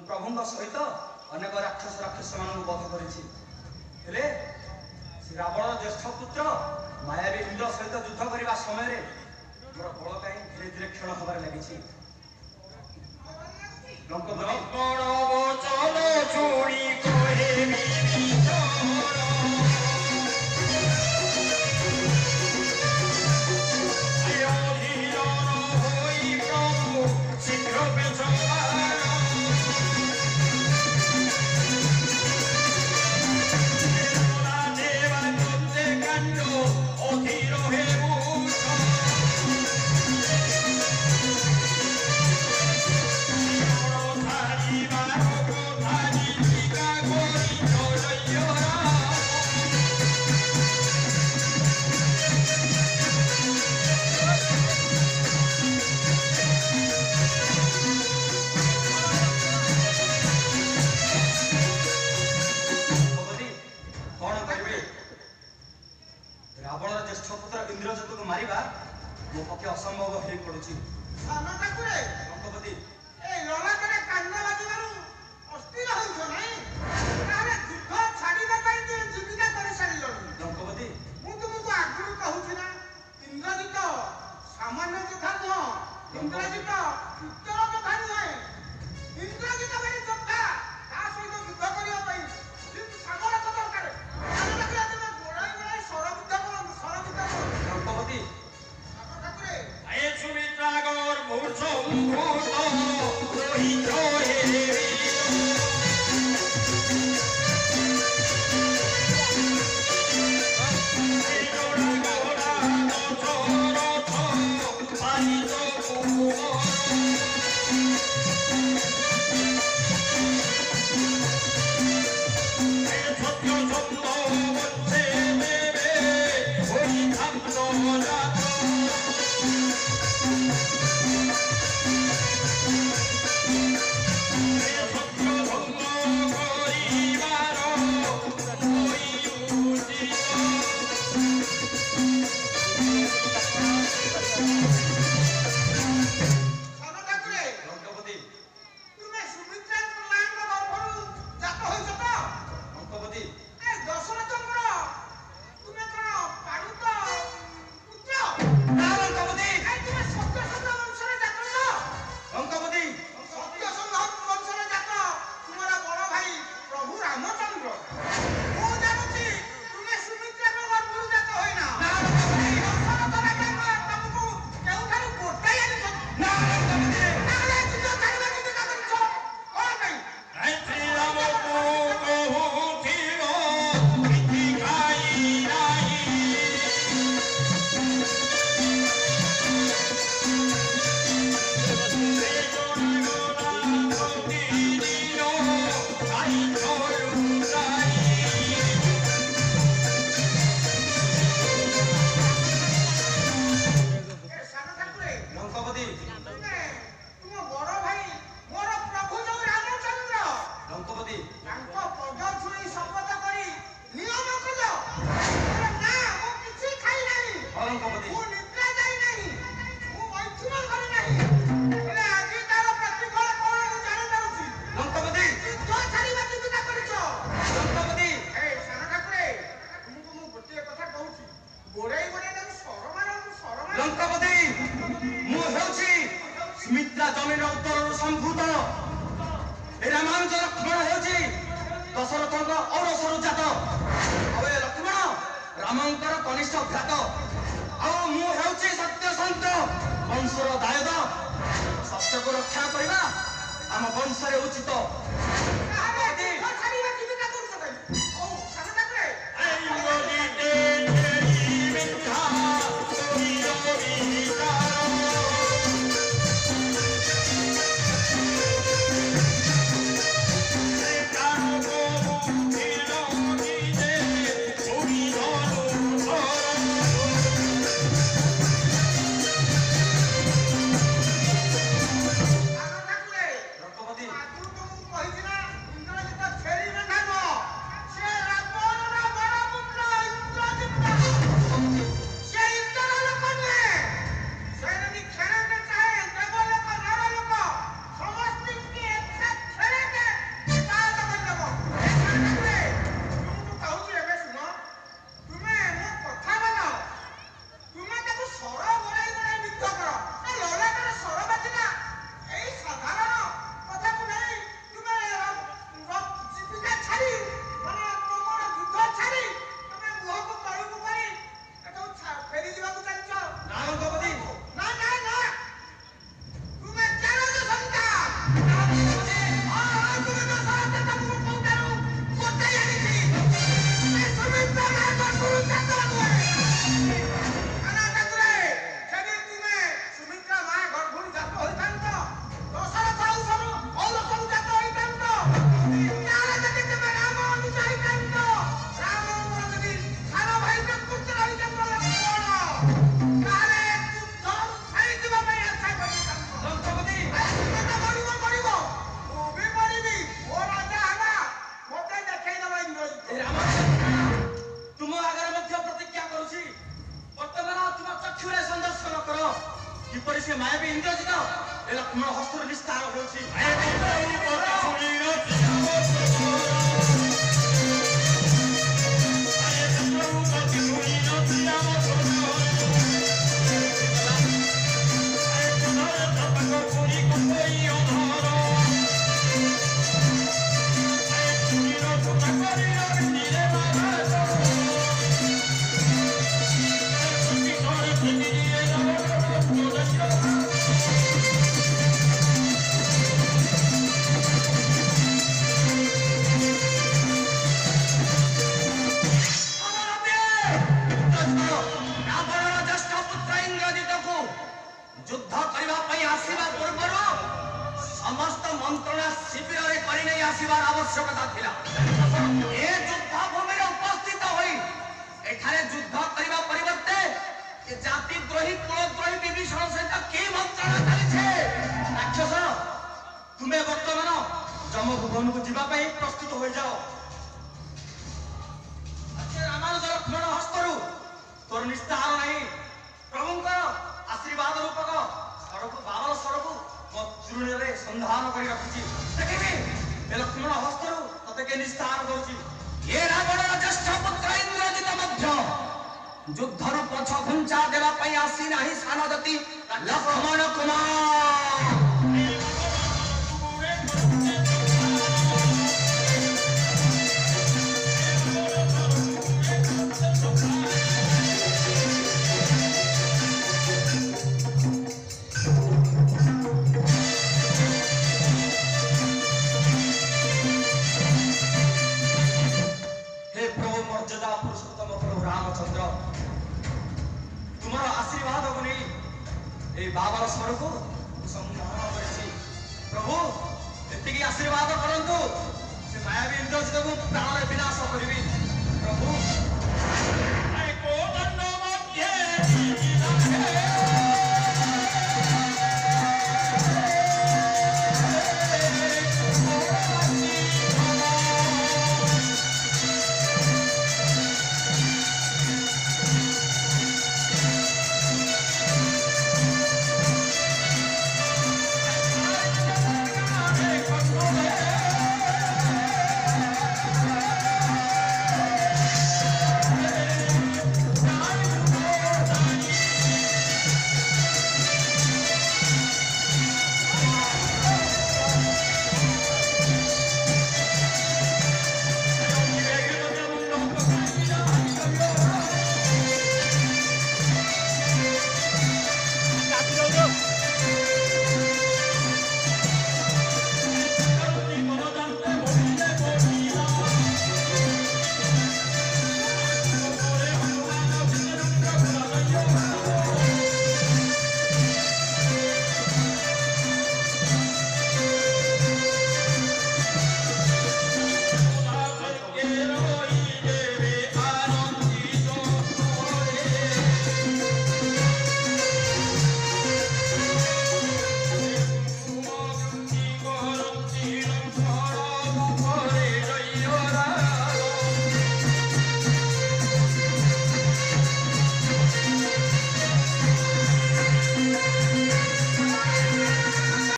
ପ୍ରଭୁଙ୍କ ସହିତ ଅନେକ ରାକ୍ଷସ ମାନଙ୍କୁ ବଧ କରିଛି ହେଲେ ଶ୍ରୀ ରାବଣର ଜ୍ୟେଷ୍ଠ ପୁତ୍ର ମାୟାବୀ ଇନ୍ଦ୍ର ସହିତ ଯୁଦ୍ଧ କରିବା ସମୟରେ ମୋର ବଳ କାହିଁ ଧୀରେ ଧୀରେ କ୍ଷଣ ହେବାରେ ଲାଗିଛି ରାବଣର ଜ୍ୟେଷ୍ଠ ପୁତ୍ର ଇନ୍ଦ୍ରଜିତକୁ ମାରିବା ମୋ ପକ୍ଷେ ଅସମ୍ଭବ ହେଇ ପଡୁଛି ଅଗ୍ନିର ଉତ୍ତରରୁ ସମ୍ଭୂତ ଏ ରାମାನುଜ ଲକ୍ଷ୍ମଣ ହେଉଛି ଦଶରଥଙ୍କ ଔରସରୁ ଜାତ। ଆଉ ଏ ଲକ୍ଷ୍ମଣ ରାମଙ୍କର କନିଷ୍ଠ ଭ୍ରାତ। ଆଉ ମୁଁ ହେଉଛି ସତ୍ୟସନ୍ଧ ବଂଶର ଦାୟଦ। ସତ୍ୟକୁ ରକ୍ଷା କରିବା ଆମ ବଂଶରେ ଉଚିତ। କିପରି ସେ ମାୟାବୀ ଇନ୍ଦ୍ରଜିତ ଏ ଲକ୍ଷ୍ମଣ ହସ୍ତରୁ ନିସ୍ତାର ହେଉଛି। ଯୁଦ୍ଧ କରିବା ପାଇଁ ଆସିବା ପୂର୍ବରୁ ସମସ୍ତ ମନ୍ତ୍ରଣା ଶିବିରରେ କରିନେଇ ଆସିବାର ଆବଶ୍ୟକତା ଥିଲା। ଏ ଯୁଦ୍ଧ ଭୂମିରେ ଉପସ୍ଥିତ ହୋଇ ଏଠାରେ ଯୁଦ୍ଧ କରିବା ପରିବର୍ତ୍ତେ ଜାତିଦ୍ରୋହୀ କୁଳଦ୍ରୋହୀ ବିଭୀଷଣ ସହିତ କି ମନ୍ତ୍ରଣା ଚାଲିছে? ରାକ୍ଷସ, ତୁମେ ବର୍ତ୍ତମାନ ଯମଭୁବନକୁ ଯିବା ପାଇଁ ପ୍ରସ୍ତୁତ ହୋଇଯାଅ। ରାମାନୁଜ ଲକ୍ଷ୍ମଣ ହସ୍ତରୁ ତୋର ନିସ୍ତାର ନାହିଁ। ପ୍ରଭୁଙ୍କର ଆଶୀର୍ବାଦ ରୂପକ ସ୍ୱରକୁ ବାବର ସ୍ୱରକୁ ମୋ ଚୂର୍ଣ୍ଣରେ ସନ୍ଧାନ କରି ରଖିଛି। ଦେଖିବି ଏ ଲକ୍ଷ୍ମଣ ହସ୍ତରୁ ତତେ କେ ନିସ୍ତାର କରୁଛି। ଏ ରାବଣର ଜ୍ୟେଷ୍ଠ ପୁତ୍ର ଇନ୍ଦ୍ରଜିତ ମଧ୍ୟ ଯୁଦ୍ଧରୁ ପଛ ଘୁଞ୍ଚା ଦେବା ପାଇଁ ଆସି ନାହିଁ ସାନଦତୀ ଲକ୍ଷ୍ମଣ କୁମାର। ରାମଚନ୍ଦ୍ର, ତୁମର ଆଶୀର୍ବାଦକୁ ନେଇ এই বাবার স্বরূপ সংগ্রহ করেছি। প্রভু এতিকি আশীর্বাদ করন্তু, সে মায়াবী ইন্দ্রজিতକୁ ପ୍ରାଣରେ ବିନାଶ କରିବି। ପ୍ରଭୁ